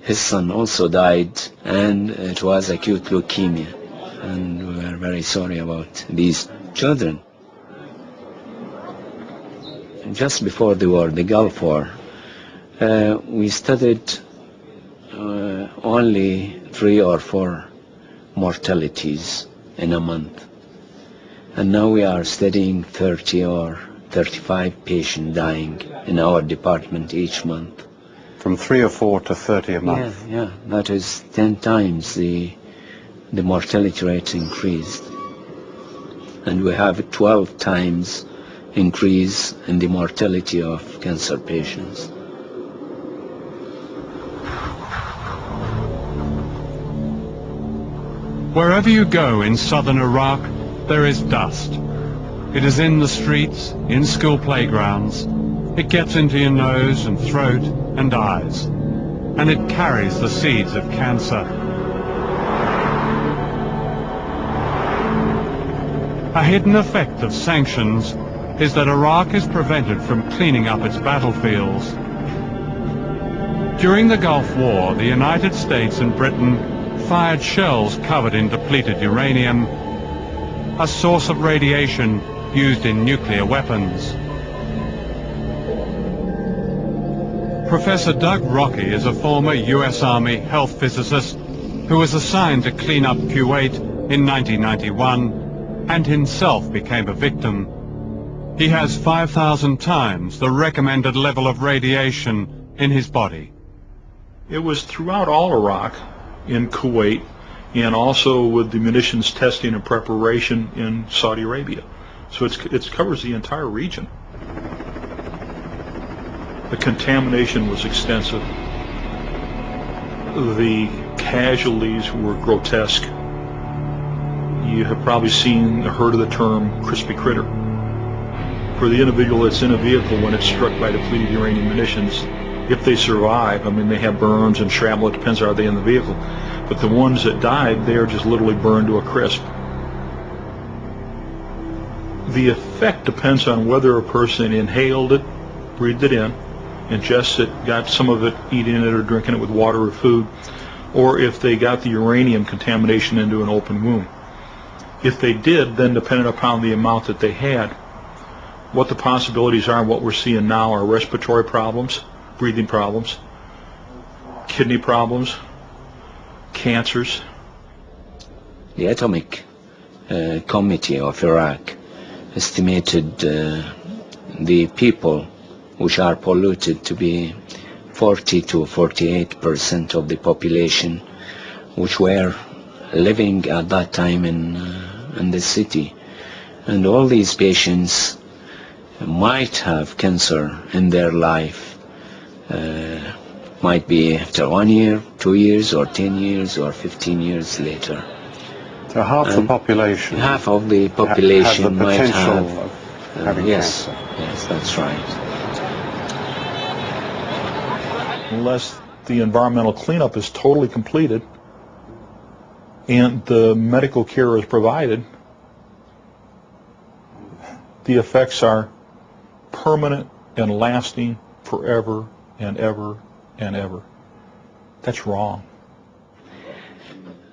his son also died, and it was acute leukemia. And we are very sorry about these children. Just before the war, the Gulf War, we studied only 3 or 4 mortalities in a month. And now we are studying 30 or 35 patients dying in our department each month. From 3 or 4 to 30 a month? Yeah, that is 10 times the mortality rate increased. And we have 12 times increase in the mortality of cancer patients. Wherever you go in southern Iraq, there is dust. It is in the streets, in school playgrounds. It gets into your nose and throat and eyes. And it carries the seeds of cancer. A hidden effect of sanctions is that Iraq is prevented from cleaning up its battlefields. During the Gulf War, the United States and Britain fired shells covered in depleted uranium, a source of radiation used in nuclear weapons. Professor Doug Rockey is a former U.S. Army health physicist who was assigned to clean up Kuwait in 1991 and himself became a victim. He has 5,000 times the recommended level of radiation in his body. It was throughout all Iraq, in Kuwait, and also with the munitions testing and preparation in Saudi Arabia. So it covers the entire region. The contamination was extensive. The casualties were grotesque. You have probably heard of the term crispy critter. For the individual that's in a vehicle when it's struck by depleted uranium munitions, if they survive, I mean, they have burns and shrapnel, it depends, are they in the vehicle. But the ones that died, they are just literally burned to a crisp. The effect depends on whether a person inhaled it, breathed it in, ingests it, got some of it, eating it or drinking it with water or food, or if they got the uranium contamination into an open wound. If they did, then depending upon the amount that they had, what the possibilities are and what we're seeing now are respiratory problems, breathing problems, kidney problems, cancers. The Atomic Committee of Iraq estimated the people which are polluted to be 40 to 48% of the population which were living at that time in the city. And all these patients might have cancer in their life, might be after 1 year, 2 years, or 10 years, or 15 years later. So half the population? Half of the population have the might potential have, of having yes, cancer. yes, that's right. Unless the environmental cleanup is totally completed and the medical care is provided, the effects are permanent and lasting forever and ever and ever. That's wrong.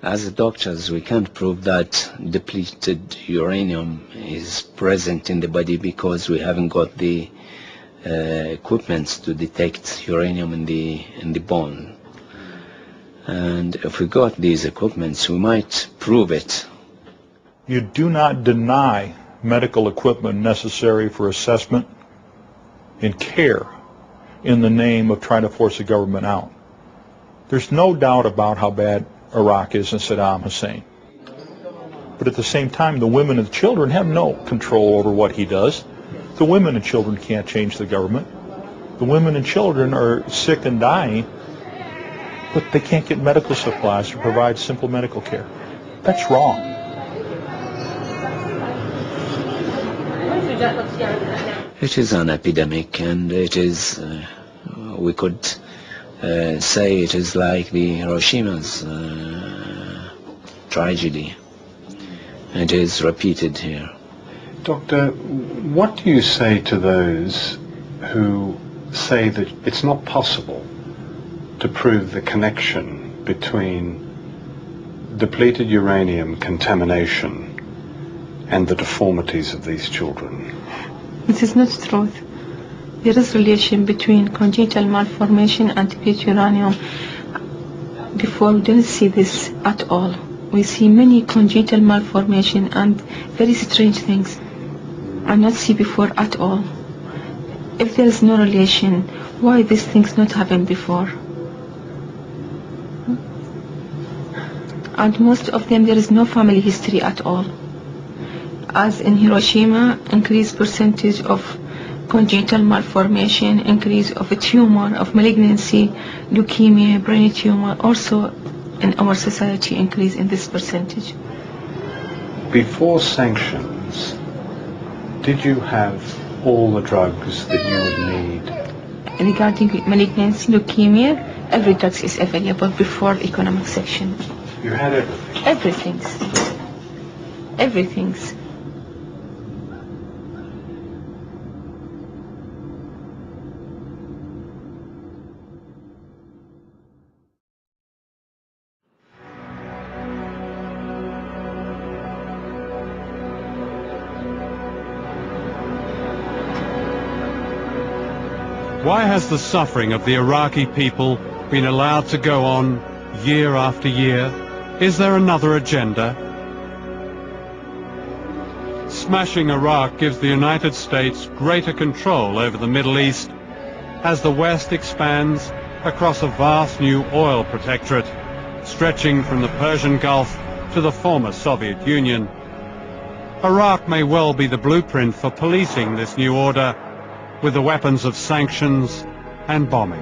As doctors, we can't prove that depleted uranium is present in the body because we haven't got the equipment to detect uranium in the bone. And if we got these equipments, we might prove it. You do not deny medical equipment necessary for assessment and care in the name of trying to force the government out. There's no doubt about how bad Iraq is and Saddam Hussein. But at the same time, the women and children have no control over what he does. The women and children can't change the government. The women and children are sick and dying, but they can't get medical supplies to provide simple medical care. That's wrong. It is an epidemic, and it is, we could say it is like the Hiroshima's tragedy. It is repeated here. Doctor, what do you say to those who say that it's not possible to prove the connection between depleted uranium contamination and the deformities of these children? It is not true. There is relation between congenital malformation and depleted uranium. Before, we didn't see this at all. We see many congenital malformation and very strange things I not see before at all. If there is no relation, why these things not happen before? And most of them there is no family history at all. As in Hiroshima, increased percentage of congenital malformation, increase of a tumor, of malignancy, leukemia, brain tumor, also in our society increase in this percentage. Before sanctions, did you have all the drugs that you would need? Regarding malignancy, leukemia, every drug is available before economic sanction. You had everything? Everything. Everything. Why has the suffering of the Iraqi people been allowed to go on year after year? Is there another agenda? Smashing Iraq gives the United States greater control over the Middle East as the West expands across a vast new oil protectorate stretching from the Persian Gulf to the former Soviet Union. Iraq may well be the blueprint for policing this new order with the weapons of sanctions and bombing.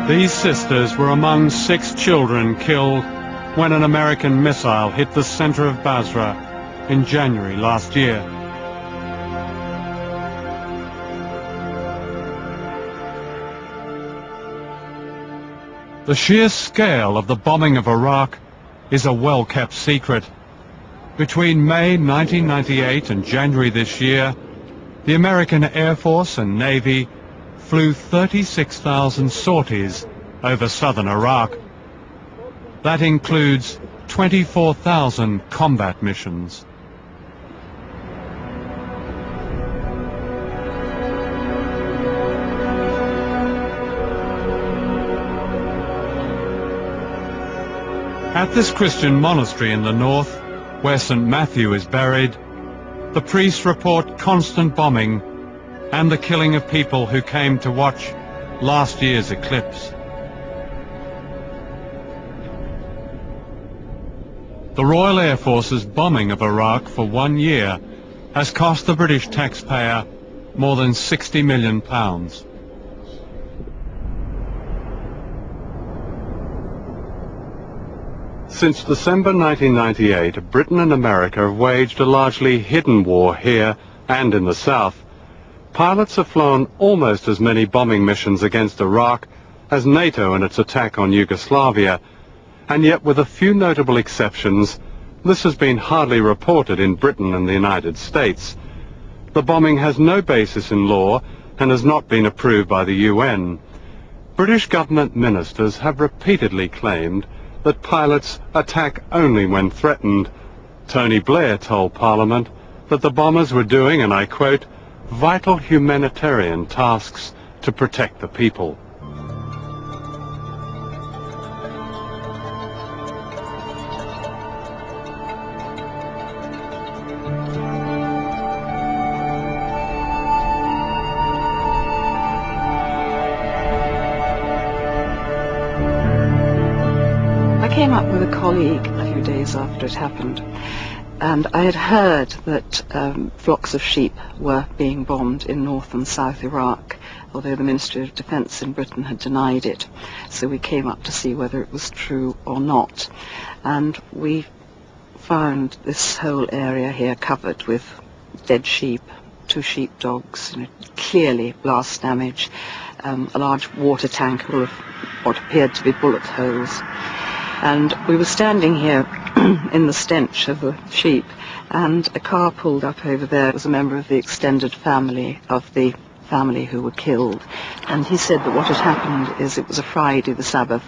These sisters were among 6 children killed when an American missile hit the center of Basra in January last year. The sheer scale of the bombing of Iraq is a well-kept secret. Between May 1998 and January this year, the American Air Force and Navy flew 36,000 sorties over southern Iraq. That includes 24,000 combat missions. At this Christian monastery in the north, where St. Matthew is buried, the priests report constant bombing and the killing of people who came to watch last year's eclipse. The Royal Air Force's bombing of Iraq for 1 year has cost the British taxpayer more than £60 million. Since December 1998, Britain and America have waged a largely hidden war here and in the south. Pilots have flown almost as many bombing missions against Iraq as NATO in its attack on Yugoslavia, and yet with a few notable exceptions, this has been hardly reported in Britain and the United States. The bombing has no basis in law and has not been approved by the UN. British government ministers have repeatedly claimed that pilots attack only when threatened. Tony Blair told Parliament that the bombers were doing, and I quote, vital humanitarian tasks to protect the people. I came up with a colleague a few days after it happened, and I had heard that flocks of sheep were being bombed in north and south Iraq, although the Ministry of Defence in Britain had denied it. So we came up to see whether it was true or not. And we found this whole area here covered with dead sheep, 2 sheepdogs, clearly blast damage, a large water tank full of what appeared to be bullet holes. And we were standing here in the stench of the sheep, and a car pulled up over there. It was a member of the extended family of the family who were killed, and he said that what had happened is it was a Friday, the Sabbath,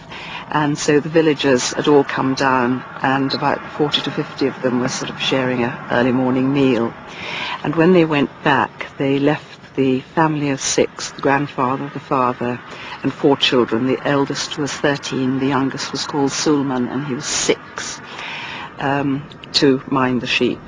and so the villagers had all come down, and about 40 to 50 of them were sort of sharing an early morning meal. And when they went back, they left the family of 6, the grandfather, the father, and 4 children. The eldest was 13, the youngest was called Sulman, and he was 6, to mind the sheep.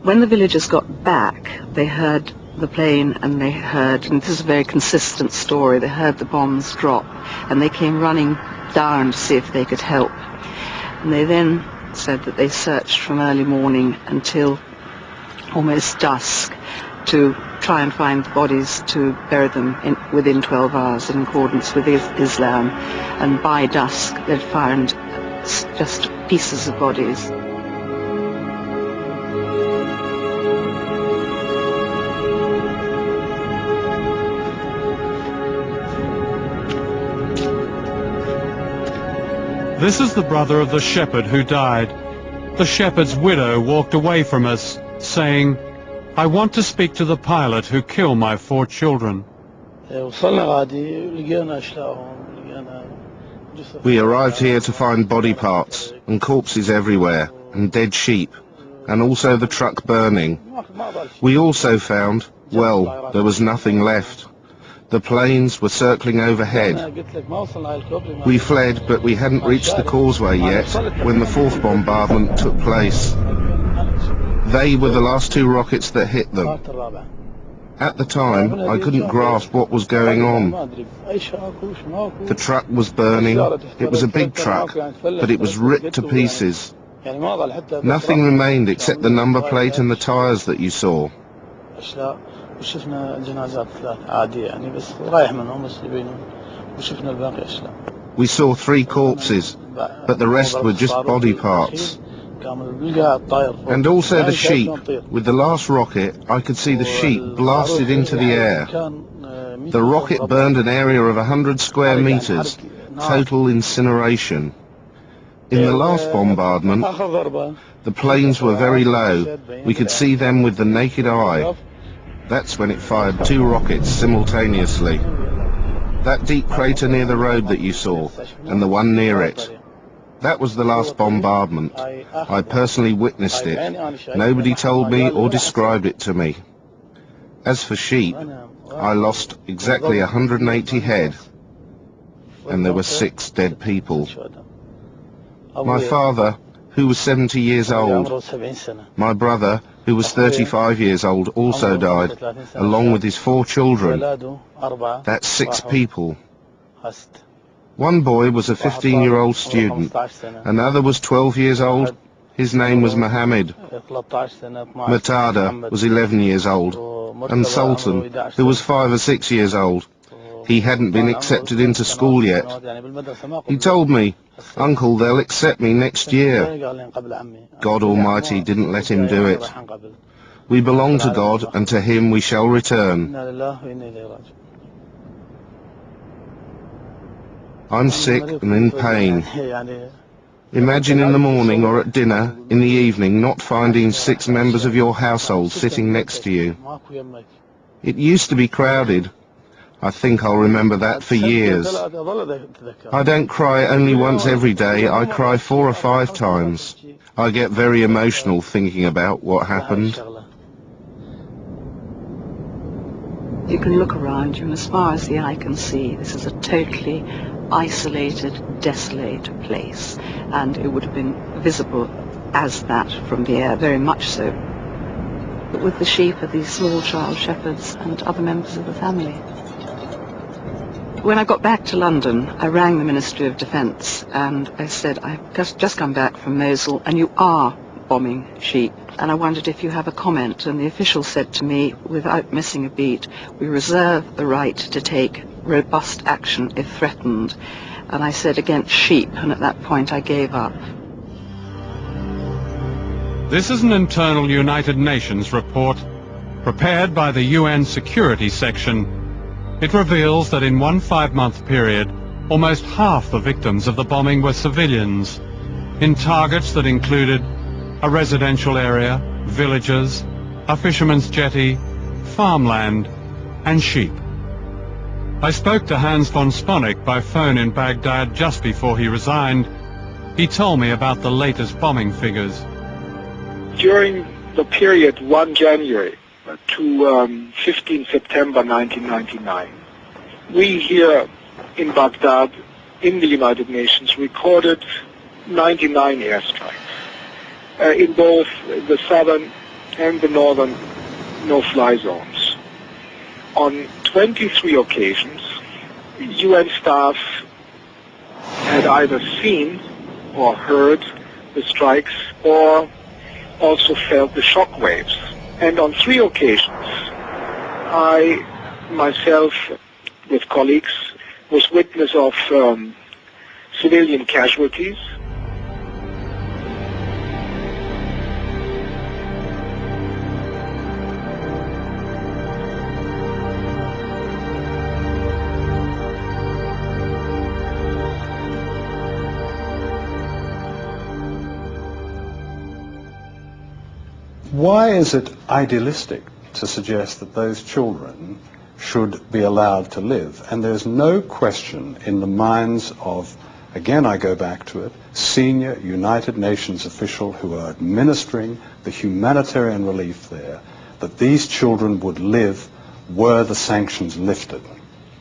When the villagers got back, they heard the plane, and they heard, and this is a very consistent story, they heard the bombs drop, and they came running down to see if they could help. And they then said that they searched from early morning until almost dusk to try and find the bodies to bury them within 12 hours in accordance with Islam. And by dusk they'd found just pieces of bodies. This is the brother of the shepherd who died. The shepherd's widow walked away from us, saying, "I want to speak to the pilot who killed my 4 children." We arrived here to find body parts and corpses everywhere, and dead sheep, and also the truck burning. We also found, well, there was nothing left. The planes were circling overhead. We fled, but we hadn't reached the causeway yet when the 4th bombardment took place. They were the last 2 rockets that hit them. At the time, I couldn't grasp what was going on. The truck was burning. It was a big truck, but it was ripped to pieces. Nothing remained except the number plate and the tires that you saw. We saw 3 corpses, but the rest were just body parts. And also the sheep. With the last rocket, I could see the sheep blasted into the air. The rocket burned an area of 100 square meters, total incineration. In the last bombardment, the planes were very low. We could see them with the naked eye. That's when it fired 2 rockets simultaneously. That deep crater near the road that you saw, and the one near it. That was the last bombardment. I personally witnessed it. Nobody told me or described it to me. As for sheep, I lost exactly 180 head, and there were 6 dead people. My father, who was 70 years old, my brother, who was 35 years old, also died, along with his 4 children. That's 6 people. One boy was a 15-year-old student. Another was 12 years old. His name was Mohammed. Mutada was 11 years old. And Sultan, who was 5 or 6 years old. He hadn't been accepted into school yet. He told me, "Uncle, they'll accept me next year." God Almighty didn't let him do it. We belong to God, and to Him we shall return. I'm sick and in pain. Imagine in the morning or at dinner, in the evening, not finding 6 members of your household sitting next to you. It used to be crowded. I think I'll remember that for years. I don't cry only once every day, I cry 4 or 5 times. I get very emotional thinking about what happened. You can look around you, and as far as the eye can see, this is a totally isolated, desolate place, and it would have been visible as that from the air, very much so. But with the sheep are these small child shepherds and other members of the family. When I got back to London, I rang the Ministry of Defence and I said, "I've just come back from Mosul, and you are bombing sheep, and I wondered if you have a comment. And the official said to me, without missing a beat, "We reserve the right to take robust action if threatened." And I said, "Against sheep," and at that point I gave up. This is an internal United Nations report prepared by the UN Security Section. It reveals that in one 5-month period, almost half the victims of the bombing were civilians, in targets that included a residential area, villages, a fisherman's jetty, farmland, and sheep. I spoke to Hans von Sponik by phone in Baghdad just before he resigned. He told me about the latest bombing figures. During the period 1 January to 15 September 1999, we here in Baghdad, in the United Nations, recorded 99 airstrikes in both the southern and the northern no-fly zones. On 23 occasions, UN staff had either seen or heard the strikes or also felt the shock waves. And on 3 occasions, I myself, with colleagues, was witness of civilian casualties. Why is it idealistic to suggest that those children should be allowed to live? And there's no question in the minds of, again I go back to it, senior United Nations officials who are administering the humanitarian relief there, that these children would live were the sanctions lifted.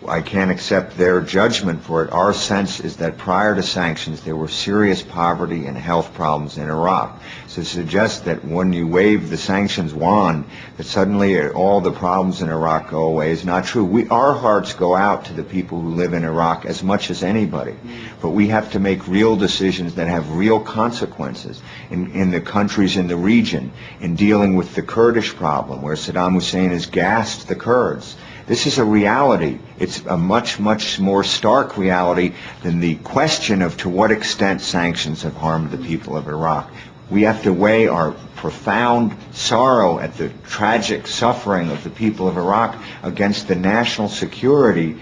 I can't accept their judgment for it. Our sense is that prior to sanctions there were serious poverty and health problems in Iraq. So to suggest that when you wave the sanctions wand that suddenly all the problems in Iraq go away is not true. Our hearts go out to the people who live in Iraq as much as anybody. But we have to make real decisions that have real consequences in the countries in the region, in dealing with the Kurdish problem where Saddam Hussein has gassed the Kurds. This is a reality. It's a much, much more stark reality than the question of to what extent sanctions have harmed the people of Iraq. We have to weigh our profound sorrow at the tragic suffering of the people of Iraq against the national security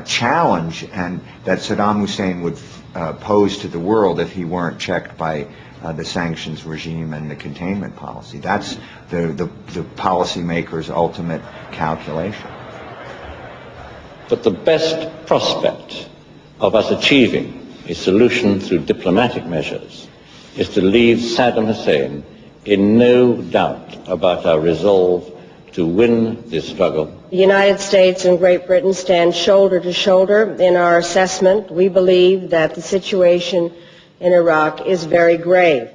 challenge and that Saddam Hussein would pose to the world if he weren't checked by the sanctions regime and the containment policy. That's the policymakers' ultimate calculation. But the best prospect of us achieving a solution through diplomatic measures is to leave Saddam Hussein in no doubt about our resolve to win this struggle. The United States and Great Britain stand shoulder to shoulder in our assessment. We believe that the situation in Iraq is very grave.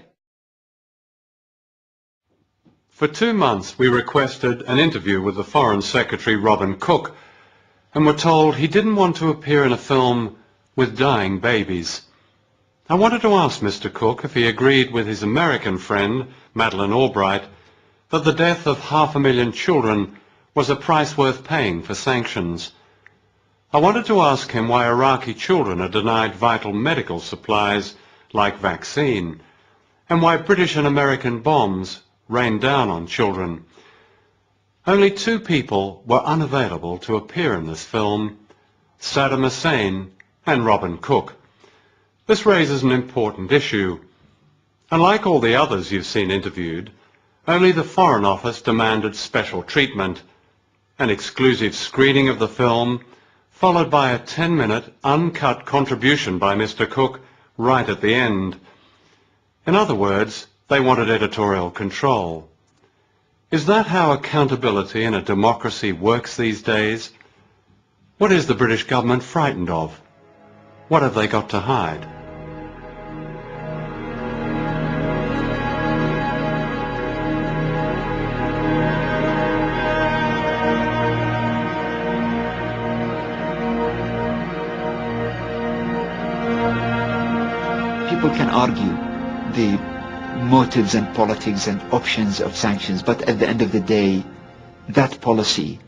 For 2 months we requested an interview with the Foreign Secretary Robin Cook and were told he didn't want to appear in a film with dying babies. I wanted to ask Mr. Cook if he agreed with his American friend, Madeleine Albright, that the death of 500,000 children was a price worth paying for sanctions. I wanted to ask him why Iraqi children are denied vital medical supplies like vaccine, and why British and American bombs rain down on children. Only 2 people were unavailable to appear in this film, Saddam Hussein and Robin Cook. This raises an important issue. Unlike all the others you've seen interviewed, only the Foreign Office demanded special treatment, an exclusive screening of the film, followed by a 10-minute uncut contribution by Mr. Cook right at the end. In other words, they wanted editorial control. Is that how accountability in a democracy works these days? What is the British government frightened of? What have they got to hide? People can argue the motives and politics and options of sanctions, but at the end of the day, that policy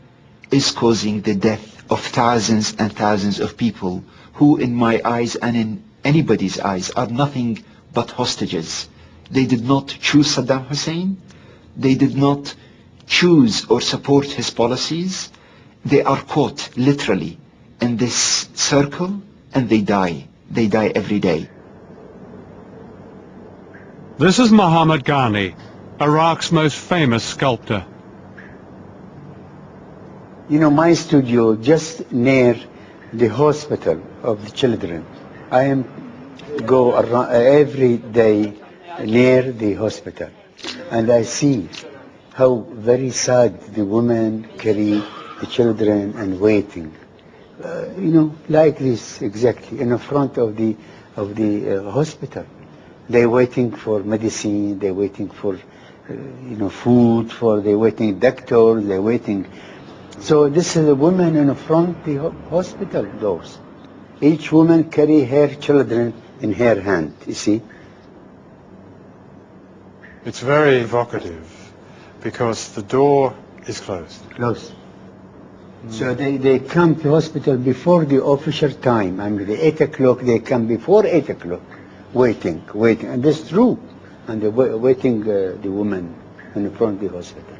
is causing the death of thousands and thousands of people who, in my eyes and in anybody's eyes, are nothing but hostages. They did not choose Saddam Hussein. They did not choose or support his policies. They are caught literally in this circle and they die. They die every day. This is Muhammad Ghani, Iraq's most famous sculptor. You know, my studio just near the hospital of the children. I go around every day near the hospital, and I see how very sad the women carry the children and waiting. You know, like this exactly in the front of the hospital. They're waiting for medicine. They're waiting for food. They're waiting doctors. They're waiting. So this is a woman in front of the hospital doors. Each woman carry her children in her hand, you see. It's very evocative because the door is closed. Closed. So they come to hospital before the official time. I mean, the 8 o'clock, they come before 8 o'clock, waiting. And that's true. And they're waiting the woman in front of the hospital.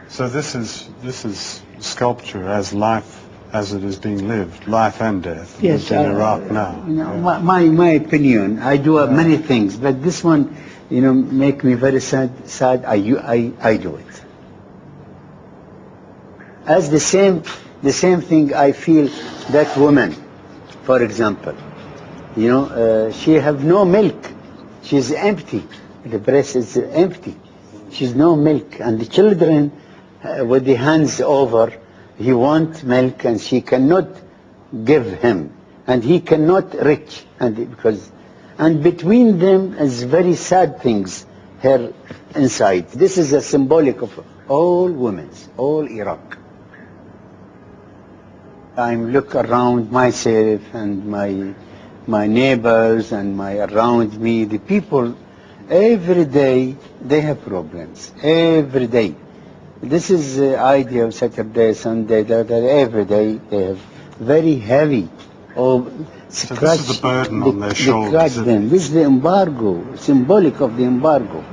So this is sculpture as life, as it is being lived, life and death. Yes, in Iraq now. You know, my opinion. I do many things, but this one, make me very sad. I do it. As the same thing I feel that woman, for example, she have no milk. She's empty. The breast is empty. She's no milk, and the children. With the hands over, he wants milk and she cannot give him, and he cannot reach, and between them is very sad things here inside. This is a symbolic of all women, all Iraq. I look around myself and my neighbors and around me, the people, every day they have problems, every day. This is the idea of Saturday, Sunday, that every day they have very heavy or scratch. So this is the burden on their shoulders. This is the embargo, symbolic of the embargo.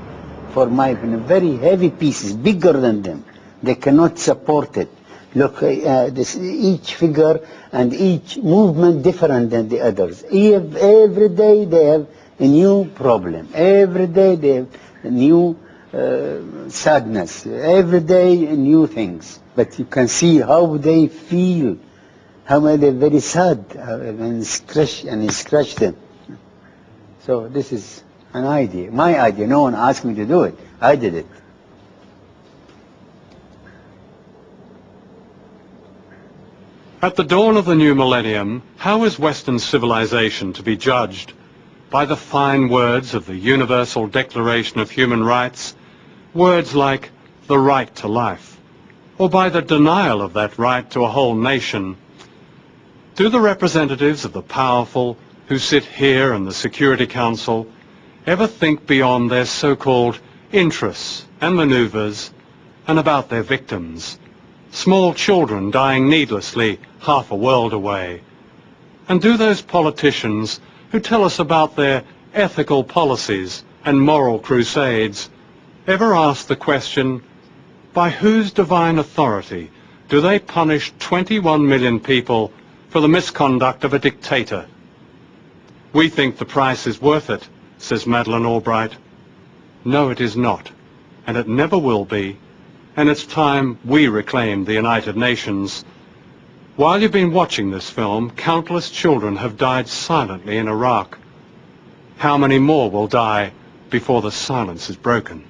For my opinion, very heavy pieces, bigger than them. They cannot support it. Look, each figure and each movement different than the others. Every day they have a new problem. Every day they have a new sadness. Every day new things. But you can see how they feel, how they're very sad, and scratch them. So this is an idea, my idea. No one asked me to do it. I did it. At the dawn of the new millennium, how is Western civilization to be judged? By the fine words of the Universal Declaration of Human Rights, words like the right to life, or by the denial of that right to a whole nation? Do the representatives of the powerful who sit here in the Security Council ever think beyond their so-called interests and maneuvers and about their victims? Small children dying needlessly half a world away. And do those politicians who tell us about their ethical policies and moral crusades ever ask the question, by whose divine authority do they punish 21 million people for the misconduct of a dictator? We think the price is worth it, says Madeleine Albright. No, it is not, and it never will be, and it's time we reclaimed the United Nations. While you've been watching this film, countless children have died silently in Iraq. How many more will die before the silence is broken?